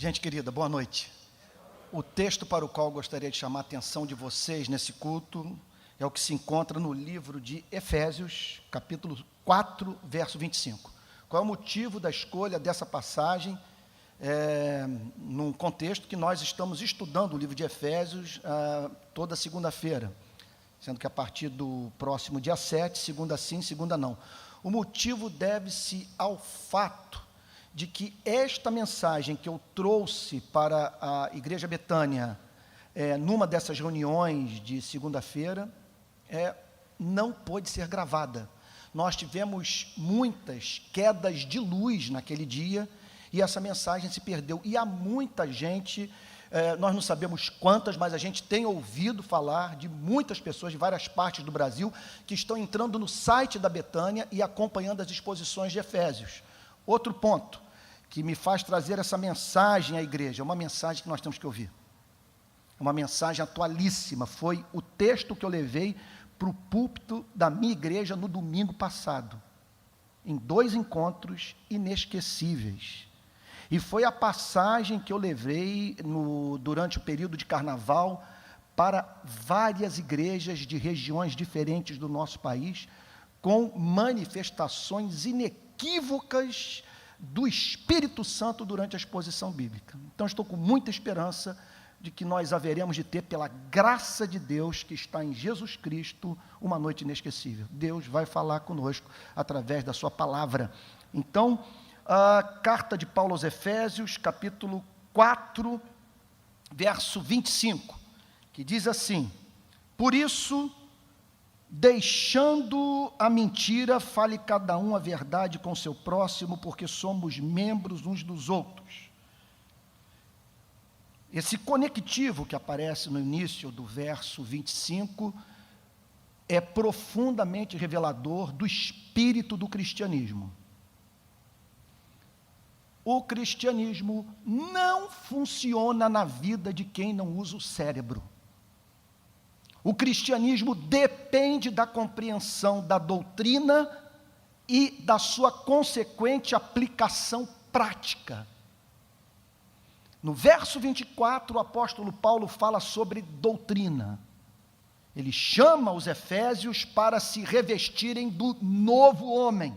Gente querida, boa noite. O texto para o qual eu gostaria de chamar a atenção de vocês nesse culto é o que se encontra no livro de Efésios, capítulo 4, verso 25. Qual é o motivo da escolha dessa passagem? Num contexto que nós estamos estudando o livro de Efésios toda segunda-feira, sendo que a partir do próximo dia 7, segunda sim, segunda não. O motivo deve-se ao fato de que esta mensagem que eu trouxe para a Igreja Betânia, numa dessas reuniões de segunda-feira, não pôde ser gravada. Nós tivemos muitas quedas de luz naquele dia, e essa mensagem se perdeu. E há muita gente, nós não sabemos quantas, mas a gente tem ouvido falar de muitas pessoas de várias partes do Brasil, que estão entrando no site da Betânia e acompanhando as exposições de Efésios. Outro ponto que me faz trazer essa mensagem à igreja, é uma mensagem que nós temos que ouvir. É uma mensagem atualíssima. Foi o texto que eu levei para o púlpito da minha igreja no domingo passado, em 2 encontros inesquecíveis. E foi a passagem que eu levei durante o período de carnaval para várias igrejas de regiões diferentes do nosso país, com manifestações inequívocas do Espírito Santo durante a exposição bíblica. Então, estou com muita esperança de que nós haveremos de ter, pela graça de Deus que está em Jesus Cristo, uma noite inesquecível. Deus vai falar conosco através da sua palavra. Então, a carta de Paulo aos Efésios, capítulo 4, verso 25, que diz assim: por isso, deixando a mentira, fale cada um a verdade com seu próximo, porque somos membros uns dos outros. Esse conectivo que aparece no início do verso 25 é profundamente revelador do espírito do cristianismo. O cristianismo não funciona na vida de quem não usa o cérebro. O cristianismo depende da compreensão da doutrina e da sua consequente aplicação prática. No verso 24, o apóstolo Paulo fala sobre doutrina. Ele chama os efésios para se revestirem do novo homem.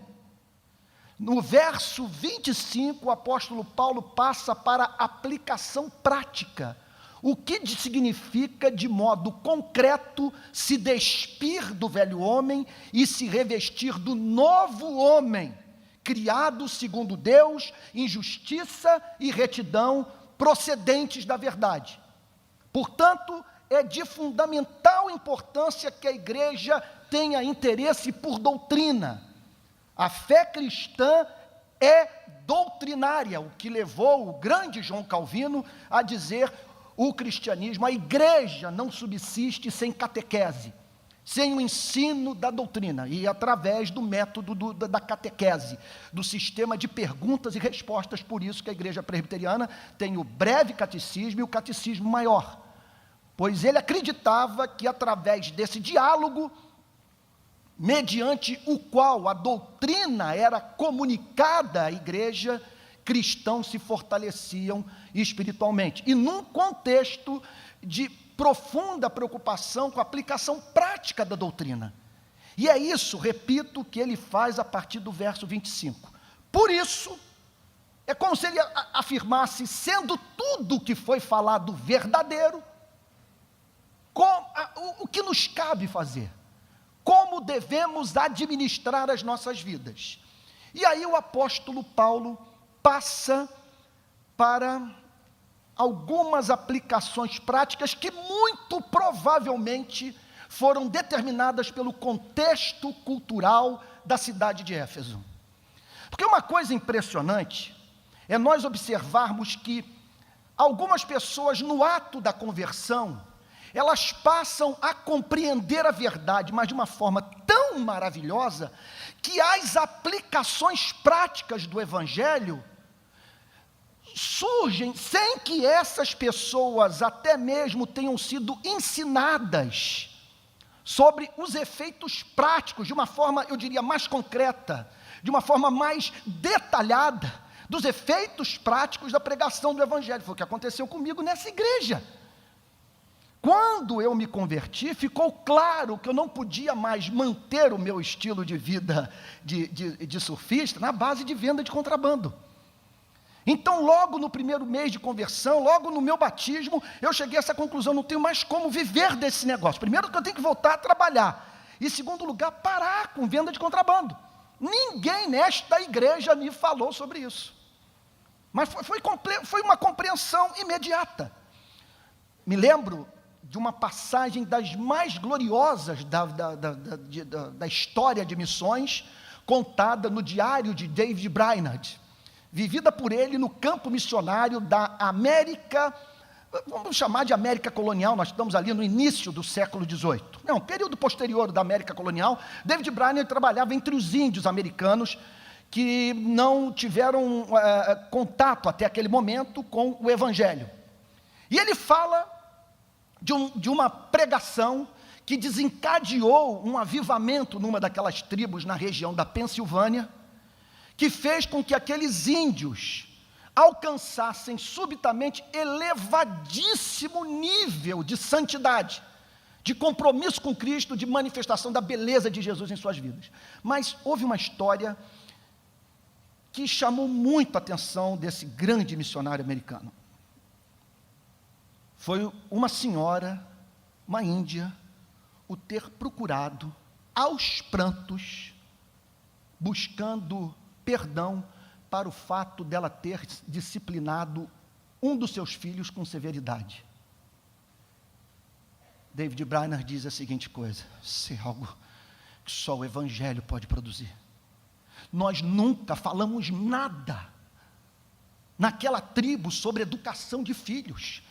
No verso 25, o apóstolo Paulo passa para a aplicação prática. O que significa, de modo concreto, se despir do velho homem e se revestir do novo homem, criado segundo Deus, em justiça e retidão, procedentes da verdade. Portanto, é de fundamental importância que a igreja tenha interesse por doutrina. A fé cristã é doutrinária, o que levou o grande João Calvino a dizer: o cristianismo, a igreja não subsiste sem catequese, sem o ensino da doutrina, e através do método da catequese, do sistema de perguntas e respostas. Por isso que a igreja presbiteriana tem o breve catecismo e o catecismo maior, pois ele acreditava que através desse diálogo, mediante o qual a doutrina era comunicada à igreja, cristãos se fortaleciam espiritualmente, e num contexto de profunda preocupação com a aplicação prática da doutrina. E é isso, repito, que ele faz a partir do verso 25. Por isso, é como se ele afirmasse: sendo tudo o que foi falado verdadeiro, o que nos cabe fazer? Como devemos administrar as nossas vidas? E aí o apóstolo Paulo passa para algumas aplicações práticas que muito provavelmente foram determinadas pelo contexto cultural da cidade de Éfeso. Porque uma coisa impressionante é nós observarmos que algumas pessoas, no ato da conversão, elas passam a compreender a verdade, mas de uma forma tão maravilhosa, que as aplicações práticas do Evangelho surgem sem que essas pessoas até mesmo tenham sido ensinadas sobre os efeitos práticos, de uma forma, eu diria, mais concreta, de uma forma mais detalhada, dos efeitos práticos da pregação do Evangelho. Foi o que aconteceu comigo nessa igreja. Quando eu me converti, ficou claro que eu não podia mais manter o meu estilo de vida de surfista na base de venda de contrabando. Então, logo no primeiro mês de conversão, logo no meu batismo, eu cheguei a essa conclusão: não tenho mais como viver desse negócio. Primeiro, que eu tenho que voltar a trabalhar. E segundo lugar, parar com venda de contrabando. Ninguém nesta igreja me falou sobre isso. Mas foi uma compreensão imediata. Me lembro de uma passagem das mais gloriosas da história de missões, contada no diário de David Brainerd, vivida por ele no campo missionário da América, vamos chamar de América colonial. Nós estamos ali no início do século XVIII. Não, período posterior da América colonial. David Brainerd trabalhava entre os índios americanos que não tiveram contato até aquele momento com o Evangelho. E ele fala de uma pregação que desencadeou um avivamento numa daquelas tribos na região da Pensilvânia, que fez com que aqueles índios alcançassem subitamente elevadíssimo nível de santidade, de compromisso com Cristo, de manifestação da beleza de Jesus em suas vidas. Mas houve uma história que chamou muito a atenção desse grande missionário americano. Foi uma senhora, uma índia, o ter procurado aos prantos, buscando perdão para o fato dela ter disciplinado um dos seus filhos com severidade. David Brainerd diz a seguinte coisa: isso é algo que só o Evangelho pode produzir. Nós nunca falamos nada naquela tribo sobre educação de filhos.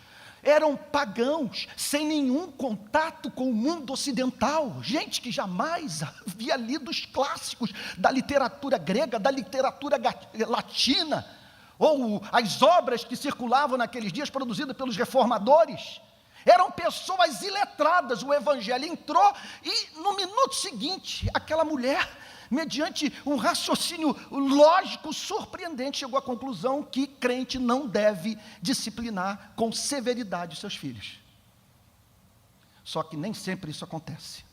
Eram pagãos, sem nenhum contato com o mundo ocidental, gente que jamais havia lido os clássicos da literatura grega, da literatura latina, ou as obras que circulavam naqueles dias, produzidas pelos reformadores. Eram pessoas iletradas. O Evangelho entrou e no minuto seguinte, aquela mulher, mediante um raciocínio lógico surpreendente, chegou à conclusão que crente não deve disciplinar com severidade os seus filhos. Só que nem sempre isso acontece.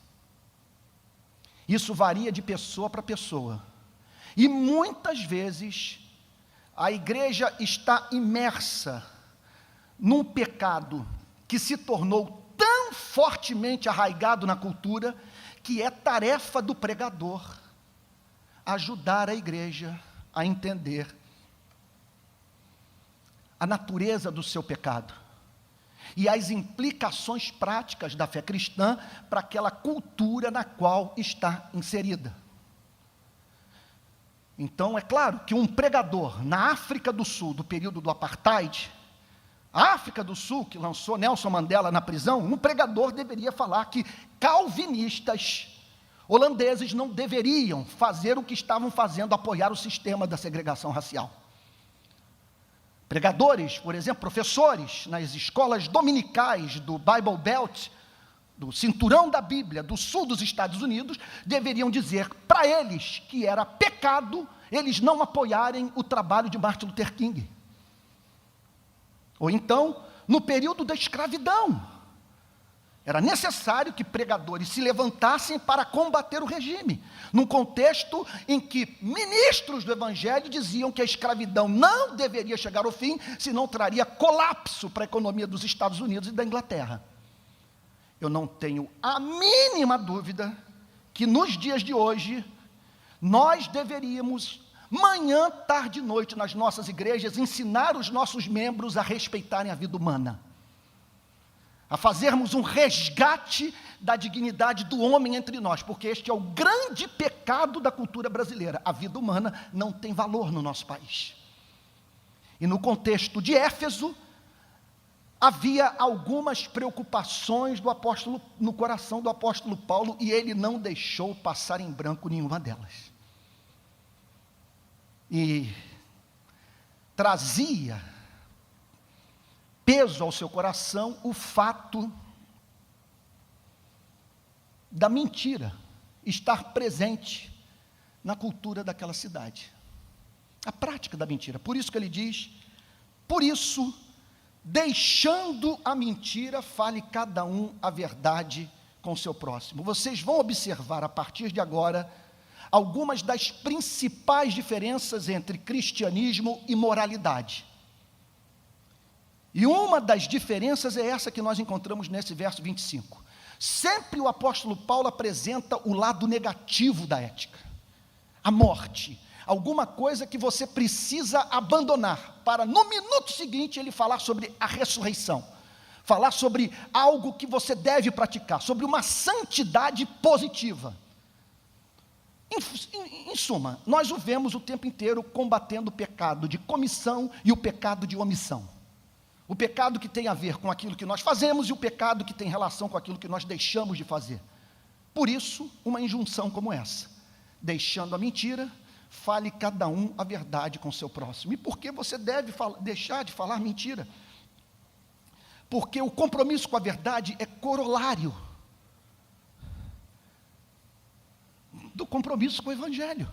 Isso varia de pessoa para pessoa. E muitas vezes a igreja está imersa num pecado que se tornou tão fortemente arraigado na cultura, que é tarefa do pregador ajudar a igreja a entender a natureza do seu pecado e as implicações práticas da fé cristã para aquela cultura na qual está inserida. Então, é claro que um pregador na África do Sul, do período do apartheid, a África do Sul, que lançou Nelson Mandela na prisão, um pregador deveria falar que calvinistas holandeses não deveriam fazer o que estavam fazendo, apoiar o sistema da segregação racial. Pregadores, por exemplo, professores nas escolas dominicais do Bible Belt, do cinturão da Bíblia, do sul dos Estados Unidos, deveriam dizer para eles que era pecado eles não apoiarem o trabalho de Martin Luther King. Ou então, no período da escravidão, era necessário que pregadores se levantassem para combater o regime, num contexto em que ministros do Evangelho diziam que a escravidão não deveria chegar ao fim, senão traria colapso para a economia dos Estados Unidos e da Inglaterra. Eu não tenho a mínima dúvida que nos dias de hoje, nós deveríamos, manhã, tarde e noite, nas nossas igrejas, ensinar os nossos membros a respeitarem a vida humana, a fazermos um resgate da dignidade do homem entre nós, porque este é o grande pecado da cultura brasileira. A vida humana não tem valor no nosso país. E no contexto de Éfeso, havia algumas preocupações do apóstolo, no coração do apóstolo Paulo, e ele não deixou passar em branco nenhuma delas. E trazia peso ao seu coração o fato da mentira estar presente na cultura daquela cidade. A prática da mentira. Por isso que ele diz: por isso, deixando a mentira, fale cada um a verdade com o seu próximo. Vocês vão observar a partir de agora algumas das principais diferenças entre cristianismo e moralidade. E uma das diferenças é essa que nós encontramos nesse verso 25. Sempre o apóstolo Paulo apresenta o lado negativo da ética, a morte, alguma coisa que você precisa abandonar, para no minuto seguinte ele falar sobre a ressurreição, falar sobre algo que você deve praticar, sobre uma santidade positiva. Em suma, nós o vemos o tempo inteiro combatendo o pecado de comissão e o pecado de omissão. O pecado que tem a ver com aquilo que nós fazemos e o pecado que tem relação com aquilo que nós deixamos de fazer. Por isso, uma injunção como essa: deixando a mentira, fale cada um a verdade com o seu próximo. E por que você deve deixar de falar mentira? Porque o compromisso com a verdade é corolário do compromisso com o Evangelho.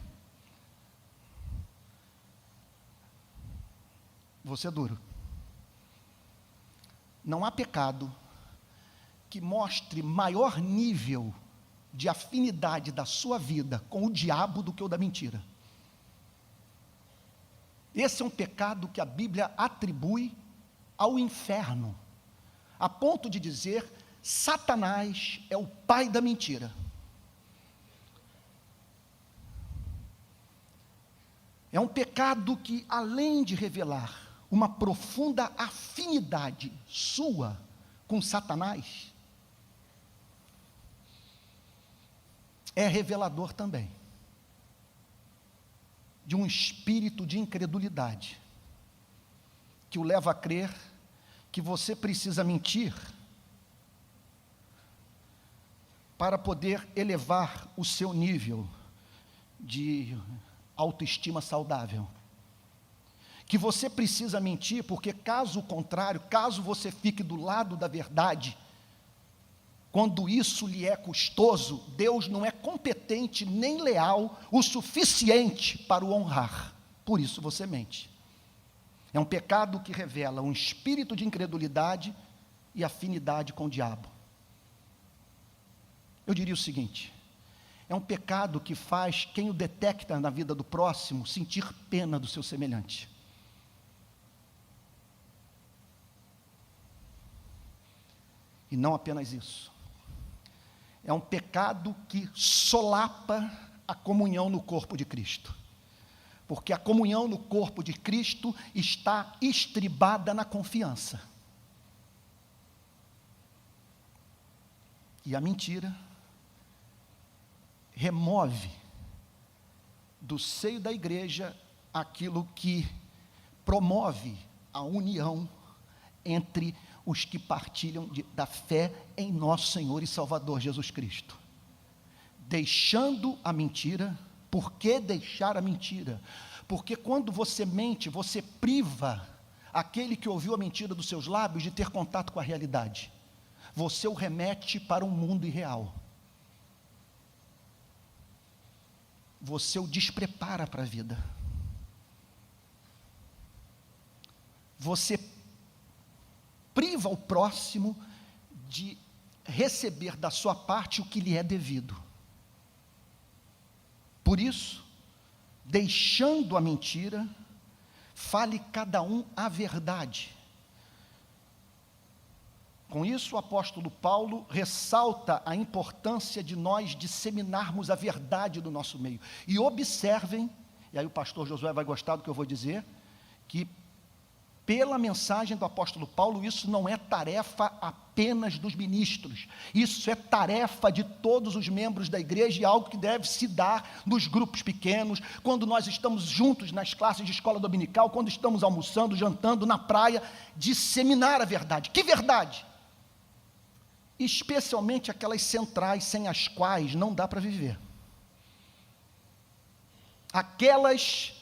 Vou ser duro. Não há pecado que mostre maior nível de afinidade da sua vida com o diabo do que o da mentira. Esse é um pecado que a Bíblia atribui ao inferno, a ponto de dizer: Satanás é o pai da mentira. É um pecado que, além de revelar uma profunda afinidade sua com Satanás, é revelador também de um espírito de incredulidade, que o leva a crer que você precisa mentir para poder elevar o seu nível de autoestima saudável. Que você precisa mentir, porque caso contrário, caso você fique do lado da verdade, quando isso lhe é custoso, Deus não é competente nem leal o suficiente para o honrar. Por isso você mente. É um pecado que revela um espírito de incredulidade e afinidade com o diabo. Eu diria o seguinte: é um pecado que faz quem o detecta na vida do próximo sentir pena do seu semelhante. E não apenas isso. É um pecado que solapa a comunhão no corpo de Cristo. Porque a comunhão no corpo de Cristo está estribada na confiança. E a mentira remove do seio da igreja aquilo que promove a união entre os que partilham da fé em nosso Senhor e Salvador Jesus Cristo. Deixando a mentira. Por que deixar a mentira? Porque quando você mente, você priva aquele que ouviu a mentira dos seus lábios de ter contato com a realidade. Você o remete para um mundo irreal. Você o desprepara para a vida. Você priva o próximo de receber da sua parte o que lhe é devido. Por isso, deixando a mentira, fale cada um a verdade. Com isso, o apóstolo Paulo ressalta a importância de nós disseminarmos a verdade do nosso meio. E observem, e aí o pastor Josué vai gostar do que eu vou dizer, que pela mensagem do apóstolo Paulo, isso não é tarefa apenas dos ministros, isso é tarefa de todos os membros da igreja, e algo que deve se dar nos grupos pequenos, quando nós estamos juntos nas classes de escola dominical, quando estamos almoçando, jantando, na praia, disseminar a verdade. Que verdade? Especialmente aquelas centrais sem as quais não dá para viver. Aquelas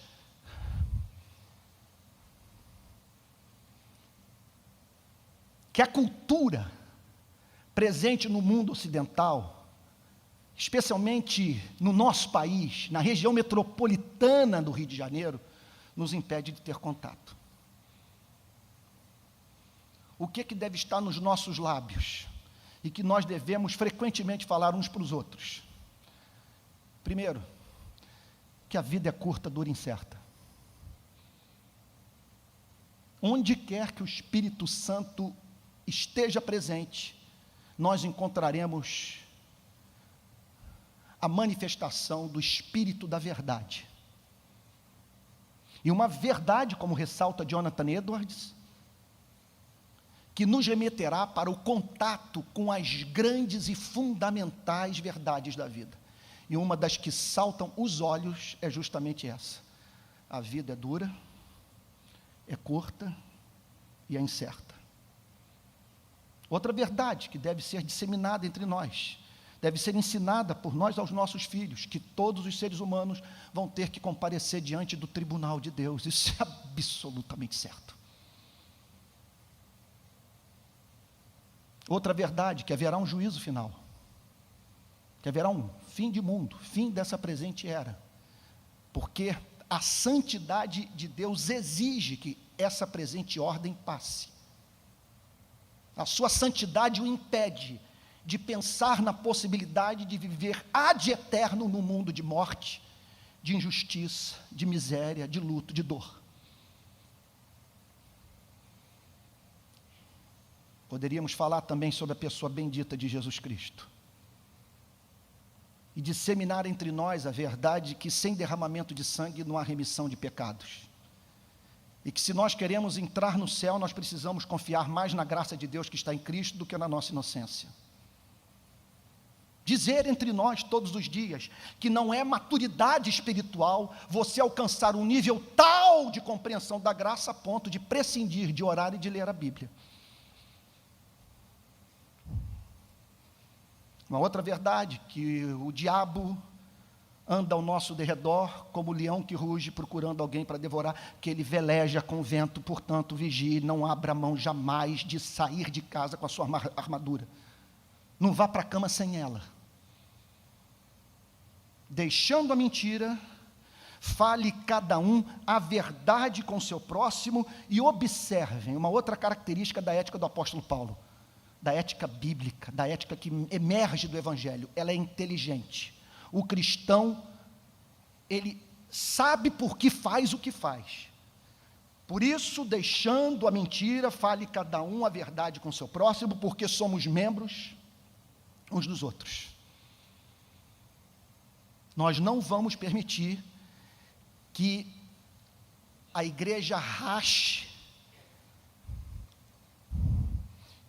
que a cultura presente no mundo ocidental, especialmente no nosso país, na região metropolitana do Rio de Janeiro, nos impede de ter contato. O que deve estar nos nossos lábios e que nós devemos frequentemente falar uns para os outros? Primeiro, que a vida é curta, dura e incerta. Onde quer que o Espírito Santo esteja presente, nós encontraremos a manifestação do Espírito da verdade. E uma verdade, como ressalta Jonathan Edwards, que nos remeterá para o contato com as grandes e fundamentais verdades da vida. E uma das que saltam os olhos é justamente essa: a vida é dura, é curta e é incerta. Outra verdade que deve ser disseminada entre nós, deve ser ensinada por nós aos nossos filhos, que todos os seres humanos vão ter que comparecer diante do tribunal de Deus. Isso é absolutamente certo. Outra verdade, que haverá um juízo final, que haverá um fim de mundo, fim dessa presente era, porque a santidade de Deus exige que essa presente ordem passe. A sua santidade o impede de pensar na possibilidade de viver ad eterno num mundo de morte, de injustiça, de miséria, de luto, de dor. Poderíamos falar também sobre a pessoa bendita de Jesus Cristo e disseminar entre nós a verdade que sem derramamento de sangue não há remissão de pecados, e que se nós queremos entrar no céu, nós precisamos confiar mais na graça de Deus que está em Cristo do que na nossa inocência. Dizer entre nós todos os dias que não é maturidade espiritual você alcançar um nível tal de compreensão da graça a ponto de prescindir de orar e de ler a Bíblia. Uma outra verdade, que o diabo anda ao nosso derredor como leão que ruge procurando alguém para devorar, que ele veleja com o vento, portanto vigie, não abra mão jamais de sair de casa com a sua armadura. Não vá para a cama sem ela. Deixando a mentira, fale cada um a verdade com o seu próximo e observem uma outra característica da ética do apóstolo Paulo, da ética bíblica, da ética que emerge do Evangelho. Ela é inteligente. O cristão, ele sabe por que faz o que faz. Por isso, deixando a mentira, fale cada um a verdade com o seu próximo, porque somos membros uns dos outros. Nós não vamos permitir que a igreja rache,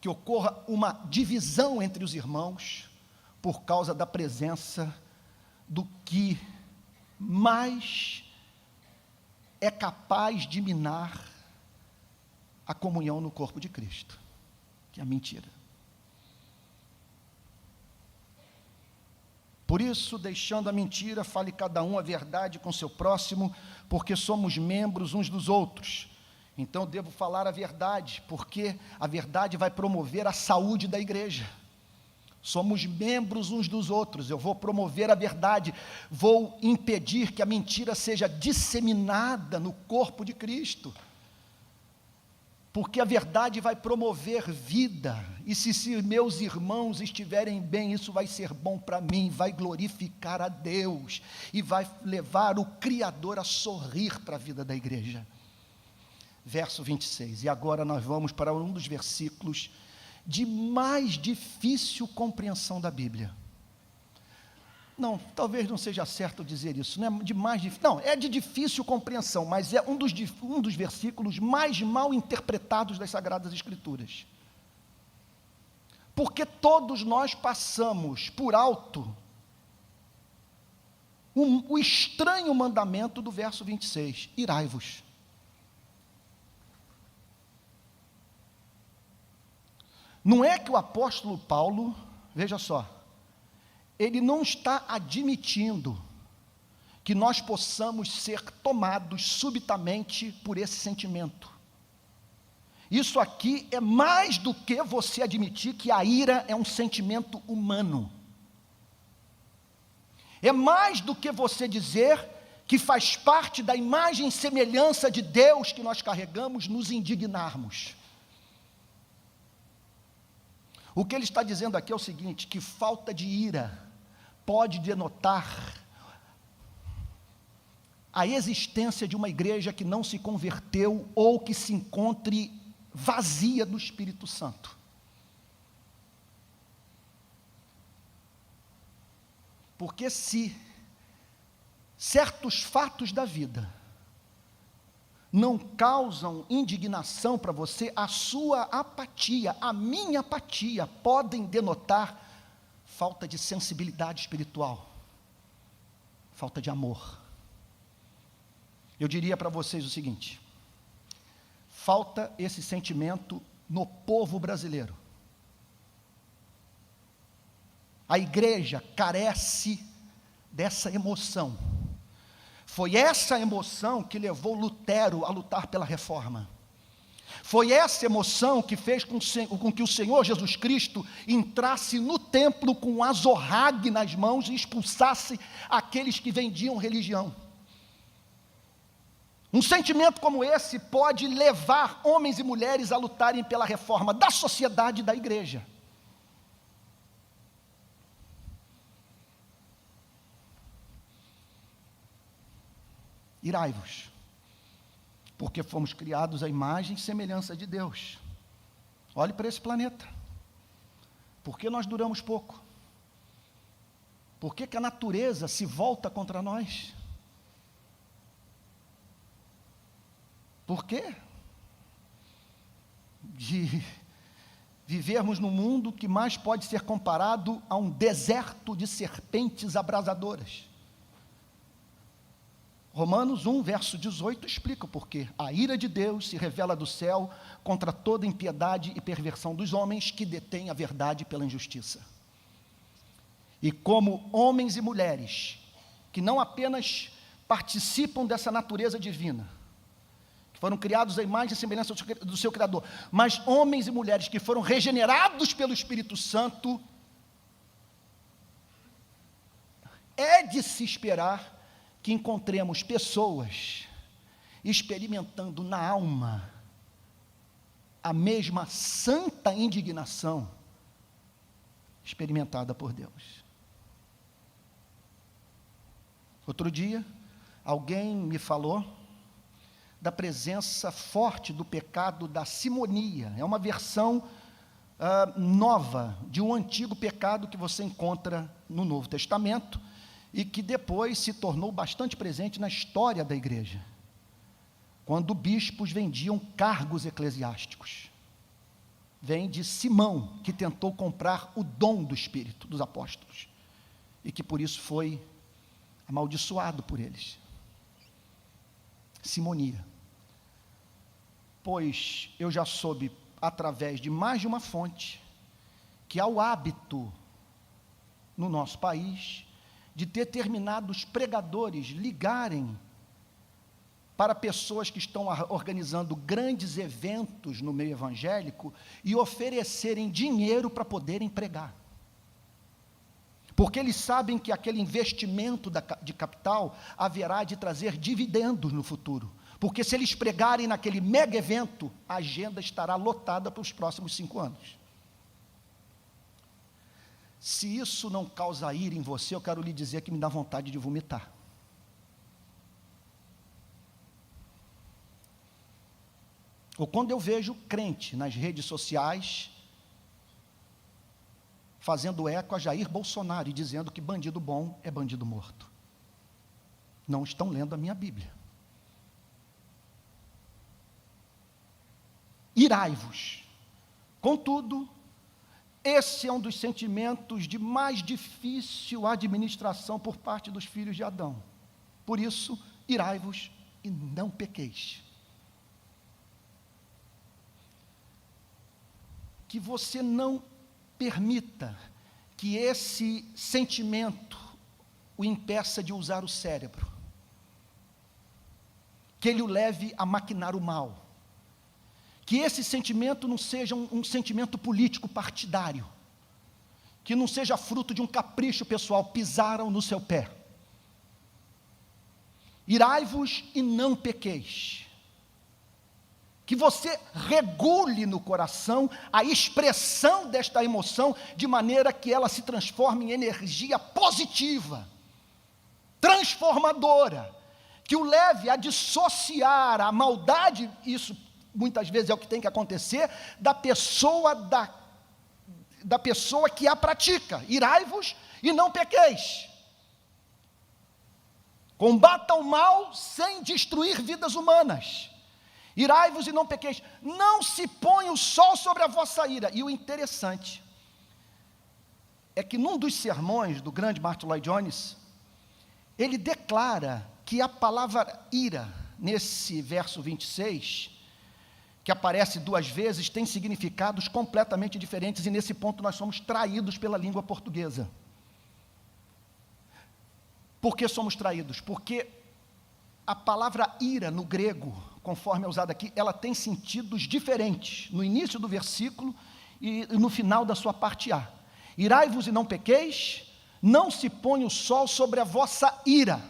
que ocorra uma divisão entre os irmãos por causa da presença do que mais é capaz de minar a comunhão no corpo de Cristo, que é a mentira. Por isso, deixando a mentira, fale cada um a verdade com seu próximo, porque somos membros uns dos outros. Então, eu devo falar a verdade, porque a verdade vai promover a saúde da igreja. Somos membros uns dos outros. Eu vou promover a verdade, vou impedir que a mentira seja disseminada no corpo de Cristo, porque a verdade vai promover vida, e se meus irmãos estiverem bem, isso vai ser bom para mim, vai glorificar a Deus, e vai levar o Criador a sorrir para a vida da igreja. Verso 26, e agora nós vamos para um dos versículos de mais difícil compreensão da Bíblia. Não, talvez não seja certo dizer isso, não é de mais difícil, não, é de difícil compreensão, mas é um dos versículos mais mal interpretados das Sagradas Escrituras. Porque todos nós passamos por alto o estranho mandamento do verso 26, irai-vos. Não é que o apóstolo Paulo, veja só, ele não está admitindo que nós possamos ser tomados subitamente por esse sentimento. Isso aqui é mais do que você admitir que a ira é um sentimento humano. É mais do que você dizer que faz parte da imagem e semelhança de Deus que nós carregamos, nos indignarmos. O que ele está dizendo aqui é o seguinte, que falta de ira pode denotar a existência de uma igreja que não se converteu ou que se encontre vazia do Espírito Santo. Porque se certos fatos da vida não causam indignação para você, a sua apatia, a minha apatia, podem denotar falta de sensibilidade espiritual, falta de amor. Eu diria para vocês o seguinte: falta esse sentimento no povo brasileiro. A igreja carece dessa emoção. Foi essa emoção que levou Lutero a lutar pela reforma. Foi essa emoção que fez com que o Senhor Jesus Cristo entrasse no templo com um azorrague nas mãos e expulsasse aqueles que vendiam religião. Um sentimento como esse pode levar homens e mulheres a lutarem pela reforma da sociedade e da igreja. Irai-vos, porque fomos criados à imagem e semelhança de Deus. Olhe para esse planeta. Por que nós duramos pouco? Por que a natureza se volta contra nós? Por quê? De vivermos num mundo que mais pode ser comparado a um deserto de serpentes abrasadoras. Romanos 1, verso 18, explica o porquê. A ira de Deus se revela do céu contra toda impiedade e perversão dos homens que detêm a verdade pela injustiça. E como homens e mulheres que não apenas participam dessa natureza divina, que foram criados à imagem e semelhança do seu Criador, mas homens e mulheres que foram regenerados pelo Espírito Santo, é de se esperar que encontremos pessoas experimentando na alma a mesma santa indignação experimentada por Deus. Outro dia, alguém me falou da presença forte do pecado da simonia. É uma versão nova de um antigo pecado que você encontra no Novo Testamento, e que depois se tornou bastante presente na história da igreja, quando bispos vendiam cargos eclesiásticos. Vem de Simão, que tentou comprar o dom do Espírito dos apóstolos, e que por isso foi amaldiçoado por eles. Simonia. Pois eu já soube, através de mais de uma fonte, que há o hábito no nosso país de determinados pregadores ligarem para pessoas que estão organizando grandes eventos no meio evangélico e oferecerem dinheiro para poderem pregar. Porque eles sabem que aquele investimento de capital haverá de trazer dividendos no futuro. Porque se eles pregarem naquele mega evento, a agenda estará lotada para os próximos 5 anos. Se isso não causa ira em você, eu quero lhe dizer que me dá vontade de vomitar. Ou quando eu vejo crente nas redes sociais fazendo eco a Jair Bolsonaro e dizendo que bandido bom é bandido morto. Não estão lendo a minha Bíblia. Irai-vos. Contudo, esse é um dos sentimentos de mais difícil administração por parte dos filhos de Adão. Por isso, irai-vos e não pequeis. Que você não permita que esse sentimento o impeça de usar o cérebro, que ele o leve a maquinar o mal, que esse sentimento não seja um sentimento político partidário, que não seja fruto de um capricho pessoal. Pisaram no seu pé, Irai-vos e não pequeis. Que você regule no coração a expressão desta emoção, de maneira que ela se transforme em energia positiva, transformadora, que o leve a dissociar a maldade, isso muitas vezes é o que tem que acontecer, da pessoa que a pratica. Irai-vos e não pequeis. Combata o mal sem destruir vidas humanas. Irai-vos e não pequeis. Não se põe o sol sobre a vossa ira. E o interessante é que num dos sermões do grande Martin Lloyd Jones, ele declara que a palavra ira, nesse verso 26, que aparece 2 vezes, tem significados completamente diferentes, e nesse ponto nós somos traídos pela língua portuguesa. Por que somos traídos? Porque a palavra ira no grego, conforme é usada aqui, ela tem sentidos diferentes, no início do versículo e no final da sua parte A. Irai-vos e não pequeis, não se põe o sol sobre a vossa ira.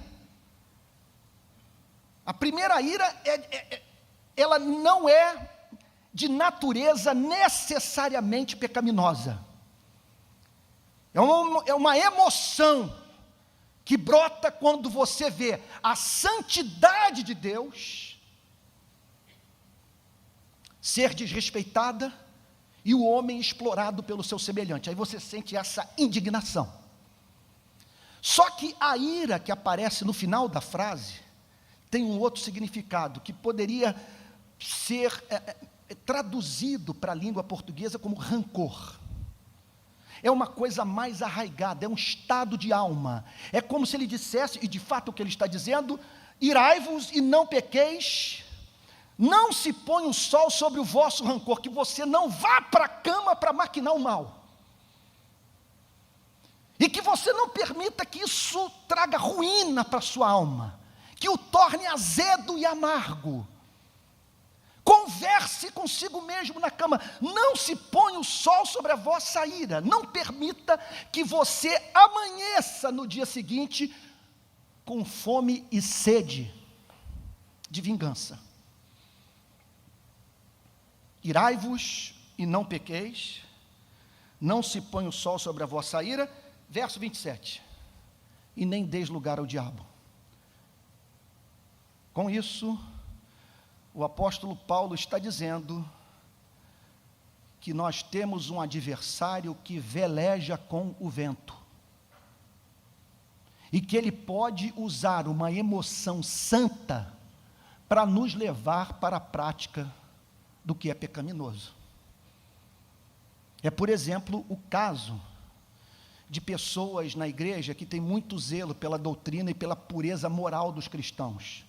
A primeira ira, ela não é de natureza necessariamente pecaminosa. É uma emoção que brota quando você vê a santidade de Deus ser desrespeitada e o homem explorado pelo seu semelhante. Aí você sente essa indignação. Só que a ira que aparece no final da frase tem um outro significado, que poderia ser traduzido para a língua portuguesa como rancor. É uma coisa mais arraigada, é um estado de alma. É como se ele dissesse, e de fato o que ele está dizendo: irai-vos e não pequeis, não se põe o sol sobre o vosso rancor, que você não vá para a cama para maquinar o mal. E que você não permita que isso traga ruína para a sua alma, que o torne azedo e amargo. Converse consigo mesmo na cama. Não se ponha o sol sobre a vossa ira. Não permita que você amanheça no dia seguinte com fome e sede de vingança. Irai-vos e não pequeis. Não se põe o sol sobre a vossa ira. Verso 27. E nem deis lugar ao diabo. Com isso, o apóstolo Paulo está dizendo que nós temos um adversário que veleja com o vento, e que ele pode usar uma emoção santa para nos levar para a prática do que é pecaminoso. É, por exemplo, o caso de pessoas na igreja que têm muito zelo pela doutrina e pela pureza moral dos cristãos,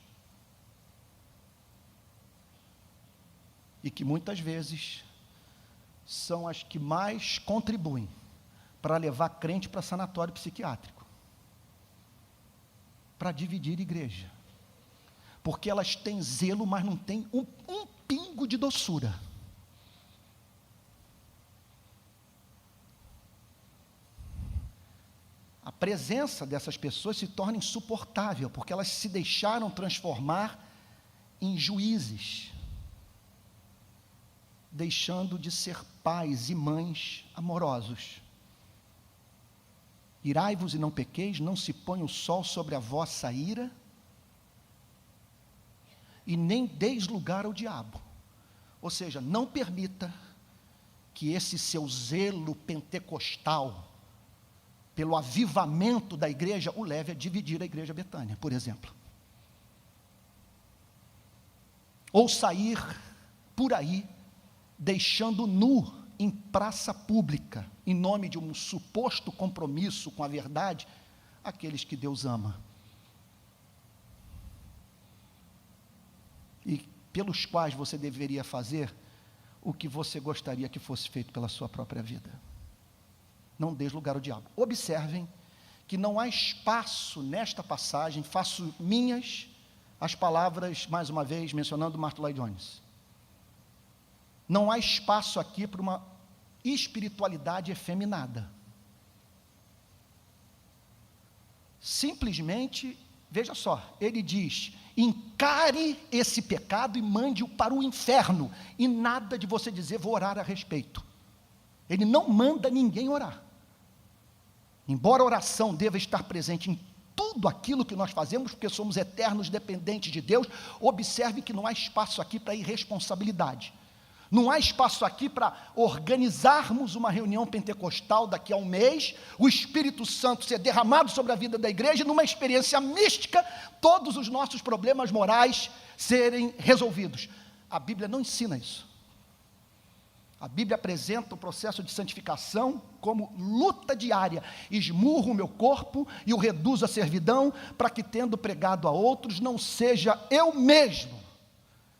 e que muitas vezes são as que mais contribuem para levar crente para sanatório psiquiátrico, para dividir igreja, porque elas têm zelo, mas não têm um pingo de doçura. A presença dessas pessoas se torna insuportável, porque elas se deixaram transformar em juízes, deixando de ser pais e mães amorosos. Irai-vos e não pequeis, não se põe o sol sobre a vossa ira, e nem deis lugar ao diabo. Ou seja, não permita que esse seu zelo pentecostal, pelo avivamento da igreja, o leve a dividir a igreja Betânia, por exemplo. Ou sair por aí, deixando nu em praça pública, em nome de um suposto compromisso com a verdade, aqueles que Deus ama, e pelos quais você deveria fazer o que você gostaria que fosse feito pela sua própria vida. Não dê lugar ao diabo. Observem que não há espaço nesta passagem, faço minhas as palavras, mais uma vez, mencionando Martin Lloyd Jones. Não há espaço aqui para uma espiritualidade efeminada. Simplesmente veja só, ele diz: encare esse pecado e mande-o para o inferno, e nada de você dizer, vou orar a respeito. Ele não manda ninguém orar. Embora a oração deva estar presente em tudo aquilo que nós fazemos, porque somos eternos dependentes de Deus, observe que não há espaço aqui para irresponsabilidade. Não há espaço aqui para organizarmos uma reunião pentecostal daqui a um mês, o Espírito Santo ser derramado sobre a vida da igreja, numa experiência mística, todos os nossos problemas morais serem resolvidos. A Bíblia não ensina isso. A Bíblia apresenta o processo de santificação como luta diária. Esmurro o meu corpo e o reduzo à servidão, para que, tendo pregado a outros, não seja eu mesmo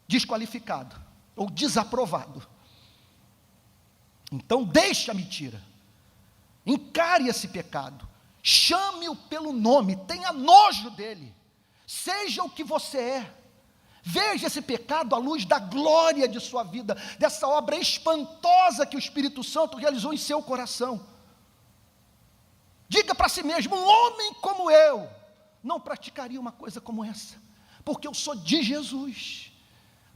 desqualificado ou desaprovado. Então deixe a mentira, encare esse pecado, chame-o pelo nome, tenha nojo dele, seja o que você é. Veja esse pecado à luz da glória de sua vida, dessa obra espantosa que o Espírito Santo realizou em seu coração. Diga para si mesmo: um homem como eu não praticaria uma coisa como essa, porque eu sou de Jesus,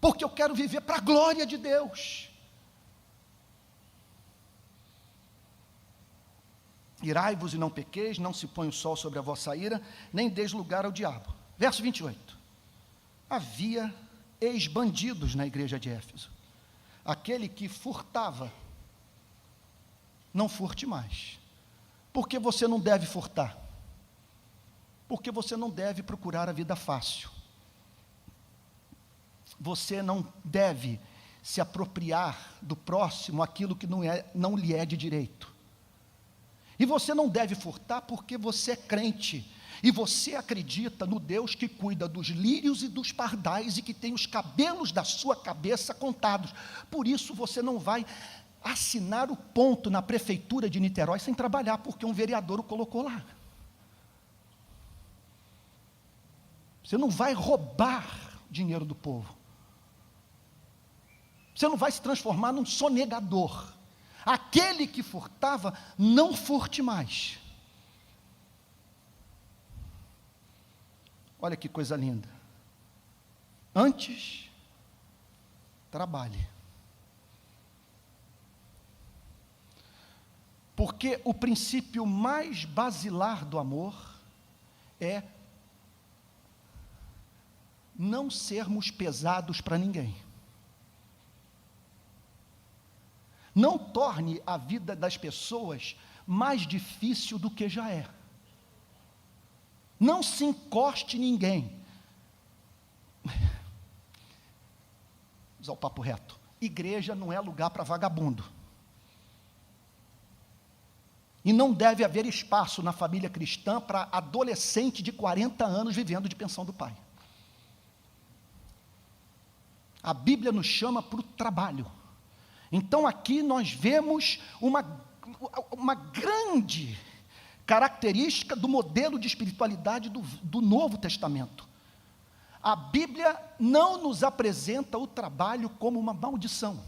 porque eu quero viver para a glória de Deus. Irai-vos e não pequeis, não se põe o sol sobre a vossa ira, nem deis lugar ao diabo. Verso 28. Havia ex-bandidos na igreja de Éfeso. Aquele que furtava, não furte mais. Porque você não deve furtar? Porque você não deve procurar a vida fácil. Você não deve se apropriar do próximo aquilo que não lhe é de direito. E você não deve furtar porque você é crente. E você acredita no Deus que cuida dos lírios e dos pardais e que tem os cabelos da sua cabeça contados. Por isso você não vai assinar o ponto na prefeitura de Niterói sem trabalhar, porque um vereador o colocou lá. Você não vai roubar dinheiro do povo. Você não vai se transformar num sonegador. Aquele que furtava, não furte mais. Olha que coisa linda. Antes, trabalhe. Porque o princípio mais basilar do amor é não sermos pesados para ninguém. Não torne a vida das pessoas mais difícil do que já é. Não se encoste em ninguém. Vamos ao papo reto. Igreja não é lugar para vagabundo. E não deve haver espaço na família cristã para adolescente de 40 anos vivendo de pensão do pai. A Bíblia nos chama para o trabalho. Então aqui nós vemos uma grande característica do modelo de espiritualidade do Novo Testamento. A Bíblia não nos apresenta o trabalho como uma maldição.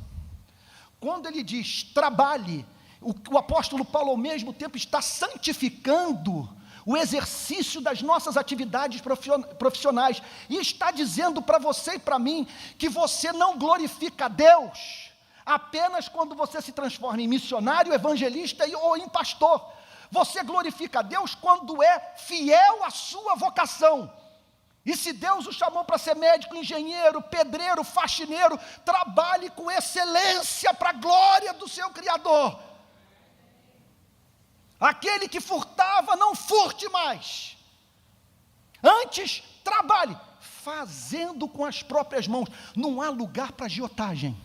Quando ele diz trabalhe, o apóstolo Paulo ao mesmo tempo está santificando o exercício das nossas atividades profissionais, e está dizendo para você e para mim, que você não glorifica a Deus apenas quando você se transforma em missionário, evangelista ou em pastor. Você glorifica a Deus quando é fiel à sua vocação. E se Deus o chamou para ser médico, engenheiro, pedreiro, faxineiro, trabalhe com excelência para a glória do seu Criador. Aquele que furtava, não furte mais. Antes, trabalhe, fazendo com as próprias mãos. Não há lugar para agiotagem.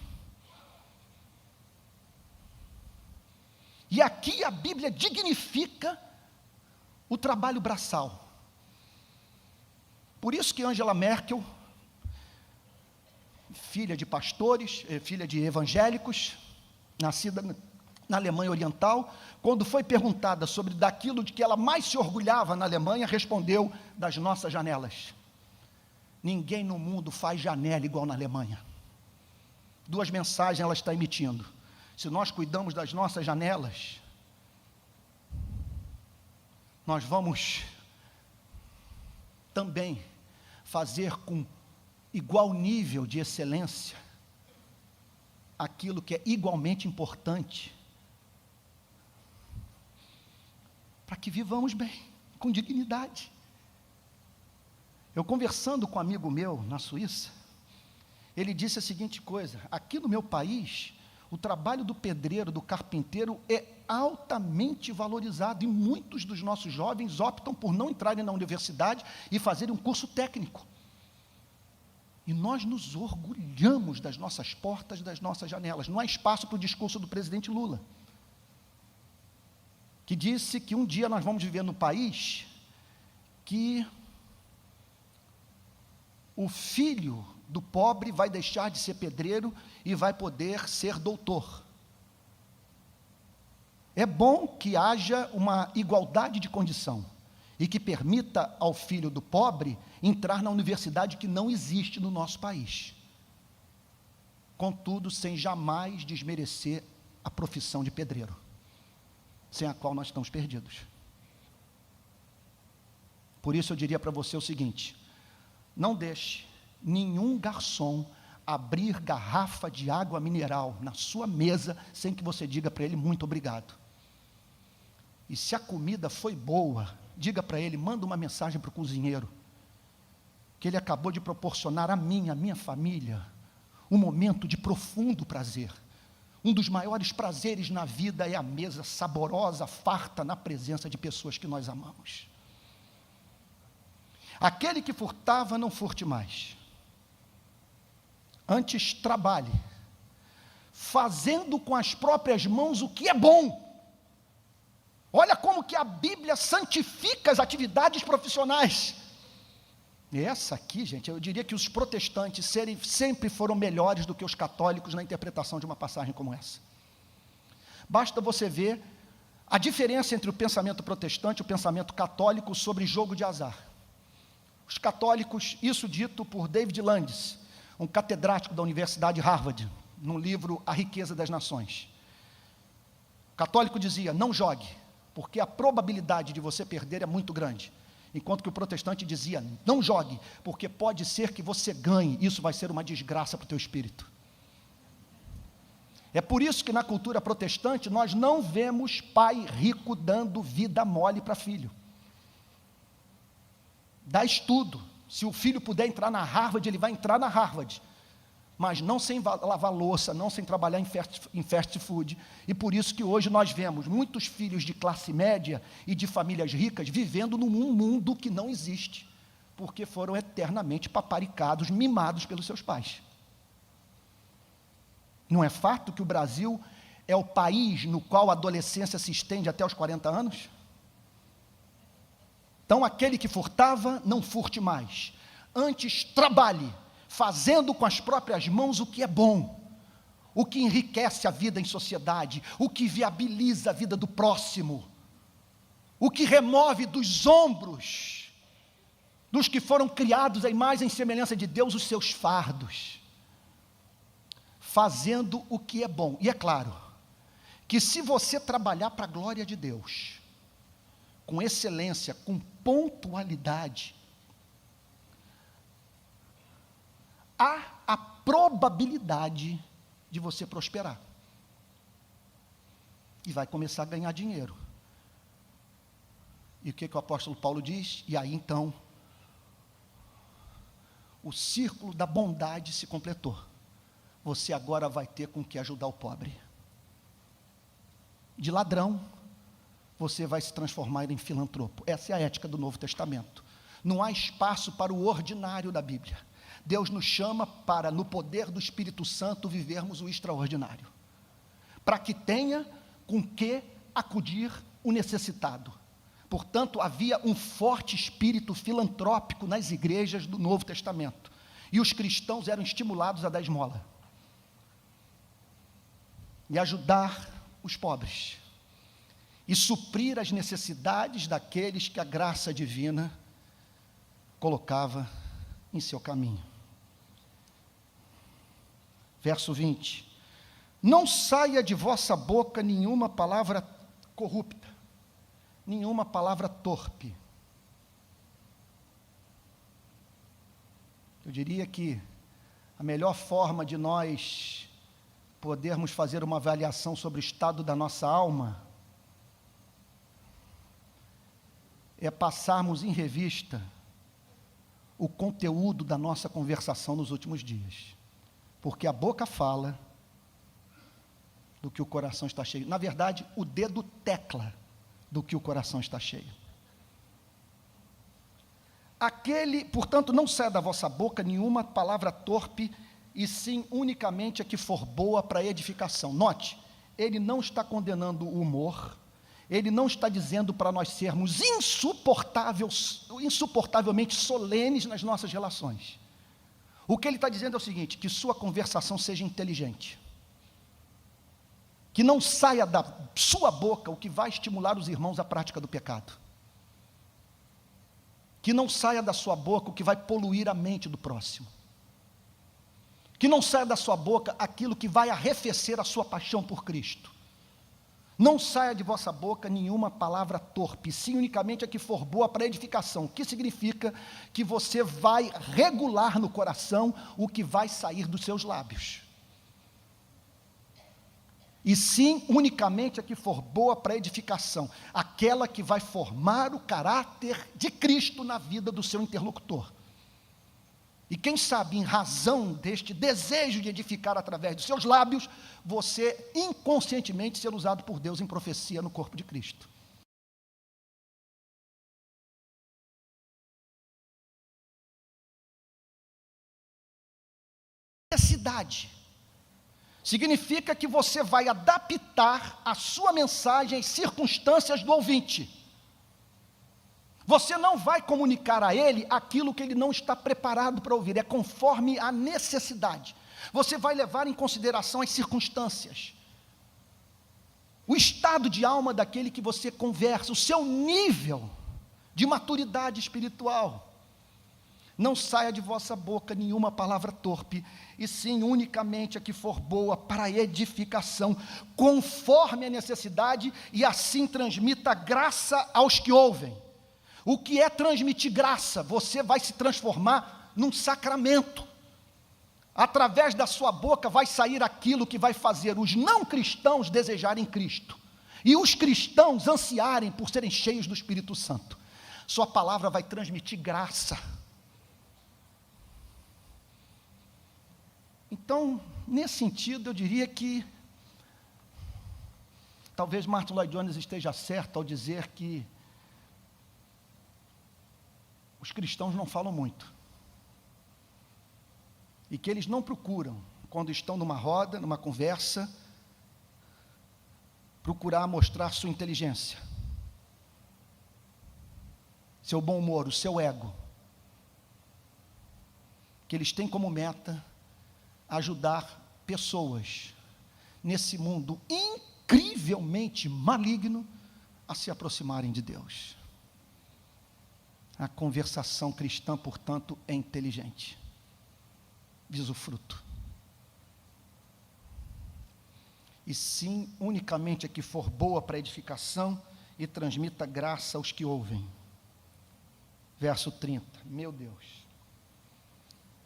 E aqui a Bíblia dignifica o trabalho braçal. Por isso que Angela Merkel, filha de pastores, filha de evangélicos, nascida na Alemanha Oriental, quando foi perguntada sobre daquilo de que ela mais se orgulhava na Alemanha, respondeu: das nossas janelas. Ninguém no mundo faz janela igual na Alemanha. Duas mensagens ela está emitindo. Se nós cuidamos das nossas janelas, nós vamos também fazer com igual nível de excelência aquilo que é igualmente importante, para que vivamos bem, com dignidade. Eu conversando com um amigo meu na Suíça, ele disse a seguinte coisa: aqui no meu país, o trabalho do pedreiro, do carpinteiro é altamente valorizado, e muitos dos nossos jovens optam por não entrarem na universidade e fazerem um curso técnico. E nós nos orgulhamos das nossas portas, das nossas janelas. Não há espaço para o discurso do presidente Lula, que disse que um dia nós vamos viver no país que o filho do pobre vai deixar de ser pedreiro e vai poder ser doutor. É bom que haja uma igualdade de condição e que permita ao filho do pobre entrar na universidade, que não existe no nosso país. Contudo, sem jamais desmerecer a profissão de pedreiro, sem a qual nós estamos perdidos. Por isso eu diria para você o seguinte: não deixe nenhum garçom abrir garrafa de água mineral na sua mesa sem que você diga para ele muito obrigado. E se a comida foi boa, diga para ele, manda uma mensagem para o cozinheiro, que ele acabou de proporcionar a mim, a minha família, um momento de profundo prazer. Um dos maiores prazeres na vida é a mesa saborosa, farta, na presença de pessoas que nós amamos. Aquele que furtava, não furte mais. Antes trabalhe, fazendo com as próprias mãos o que é bom. Olha como que a Bíblia santifica as atividades profissionais. E essa aqui, gente, eu diria que os protestantes sempre foram melhores do que os católicos na interpretação de uma passagem como essa. Basta você ver a diferença entre o pensamento protestante e o pensamento católico sobre jogo de azar. Os católicos, isso dito por David Landis, um catedrático da Universidade de Harvard, no livro A Riqueza das Nações. O católico dizia, não jogue, porque a probabilidade de você perder é muito grande. Enquanto que o protestante dizia, não jogue, porque pode ser que você ganhe, isso vai ser uma desgraça para o teu espírito. É por isso que na cultura protestante nós não vemos pai rico dando vida mole para filho. Dá estudo, se o filho puder entrar na Harvard, ele vai entrar na Harvard, mas não sem lavar louça, não sem trabalhar em fast food. E por isso que hoje nós vemos muitos filhos de classe média e de famílias ricas vivendo num mundo que não existe, porque foram eternamente paparicados, mimados pelos seus pais. Não é fato que o Brasil é o país no qual a adolescência se estende até os 40 anos? Então, aquele que furtava, não furte mais. Antes, trabalhe, fazendo com as próprias mãos o que é bom, o que enriquece a vida em sociedade, o que viabiliza a vida do próximo, o que remove dos ombros dos que foram criados à imagem e semelhança de Deus os seus fardos, fazendo o que é bom. E é claro, que se você trabalhar para a glória de Deus, com excelência, com pontualidade, há a probabilidade de você prosperar. E vai começar a ganhar dinheiro. E o que o apóstolo Paulo diz? E aí então, o círculo da bondade se completou. Você agora vai ter com que ajudar o pobre. De ladrão, você vai se transformar em filantropo. Essa é a ética do Novo Testamento. Não há espaço para o ordinário da Bíblia. Deus nos chama para, no poder do Espírito Santo, vivermos o extraordinário. Para que tenha com que acudir o necessitado. Portanto, havia um forte espírito filantrópico nas igrejas do Novo Testamento. E os cristãos eram estimulados a dar esmola. E ajudar os pobres. E suprir as necessidades daqueles que a graça divina colocava em seu caminho. Verso 20. Não saia de vossa boca nenhuma palavra corrupta, nenhuma palavra torpe. Eu diria que a melhor forma de nós podermos fazer uma avaliação sobre o estado da nossa alma é passarmos em revista o conteúdo da nossa conversação nos últimos dias. Porque a boca fala do que o coração está cheio. Na verdade, o dedo tecla do que o coração está cheio. Portanto, não saia da vossa boca nenhuma palavra torpe, e sim unicamente a que for boa para edificação. Note, ele não está condenando o humor, ele não está dizendo para nós sermos insuportavelmente solenes nas nossas relações. O que ele está dizendo é o seguinte: que sua conversação seja inteligente, que não saia da sua boca o que vai estimular os irmãos à prática do pecado, que não saia da sua boca o que vai poluir a mente do próximo, que não saia da sua boca aquilo que vai arrefecer a sua paixão por Cristo. Não saia de vossa boca nenhuma palavra torpe, sim unicamente a que for boa para edificação, o que significa que você vai regular no coração o que vai sair dos seus lábios. E sim unicamente a que for boa para edificação, aquela que vai formar o caráter de Cristo na vida do seu interlocutor. E quem sabe, em razão deste desejo de edificar através dos seus lábios, você inconscientemente ser usado por Deus em profecia no corpo de Cristo. Necessidade significa que você vai adaptar a sua mensagem às circunstâncias do ouvinte. Você não vai comunicar a ele aquilo que ele não está preparado para ouvir, é conforme a necessidade. Você vai levar em consideração as circunstâncias, o estado de alma daquele que você conversa, o seu nível de maturidade espiritual. Não saia de vossa boca nenhuma palavra torpe, e sim unicamente a que for boa para edificação, conforme a necessidade, e assim transmita graça aos que ouvem. O que é transmitir graça? Você vai se transformar num sacramento. Através da sua boca vai sair aquilo que vai fazer os não cristãos desejarem Cristo, e os cristãos ansiarem por serem cheios do Espírito Santo. Sua palavra vai transmitir graça. Então, nesse sentido, eu diria que talvez Martin Lloyd Jones esteja certo ao dizer que os cristãos não falam muito, e que eles não procuram, quando estão numa roda, numa conversa, procurar mostrar sua inteligência, seu bom humor, o seu ego, que eles têm como meta ajudar pessoas nesse mundo incrivelmente maligno a se aproximarem de Deus. A conversação cristã, portanto, é inteligente, visa o fruto, e sim unicamente a que for boa para edificação e transmita graça aos que ouvem. Verso 30, meu Deus,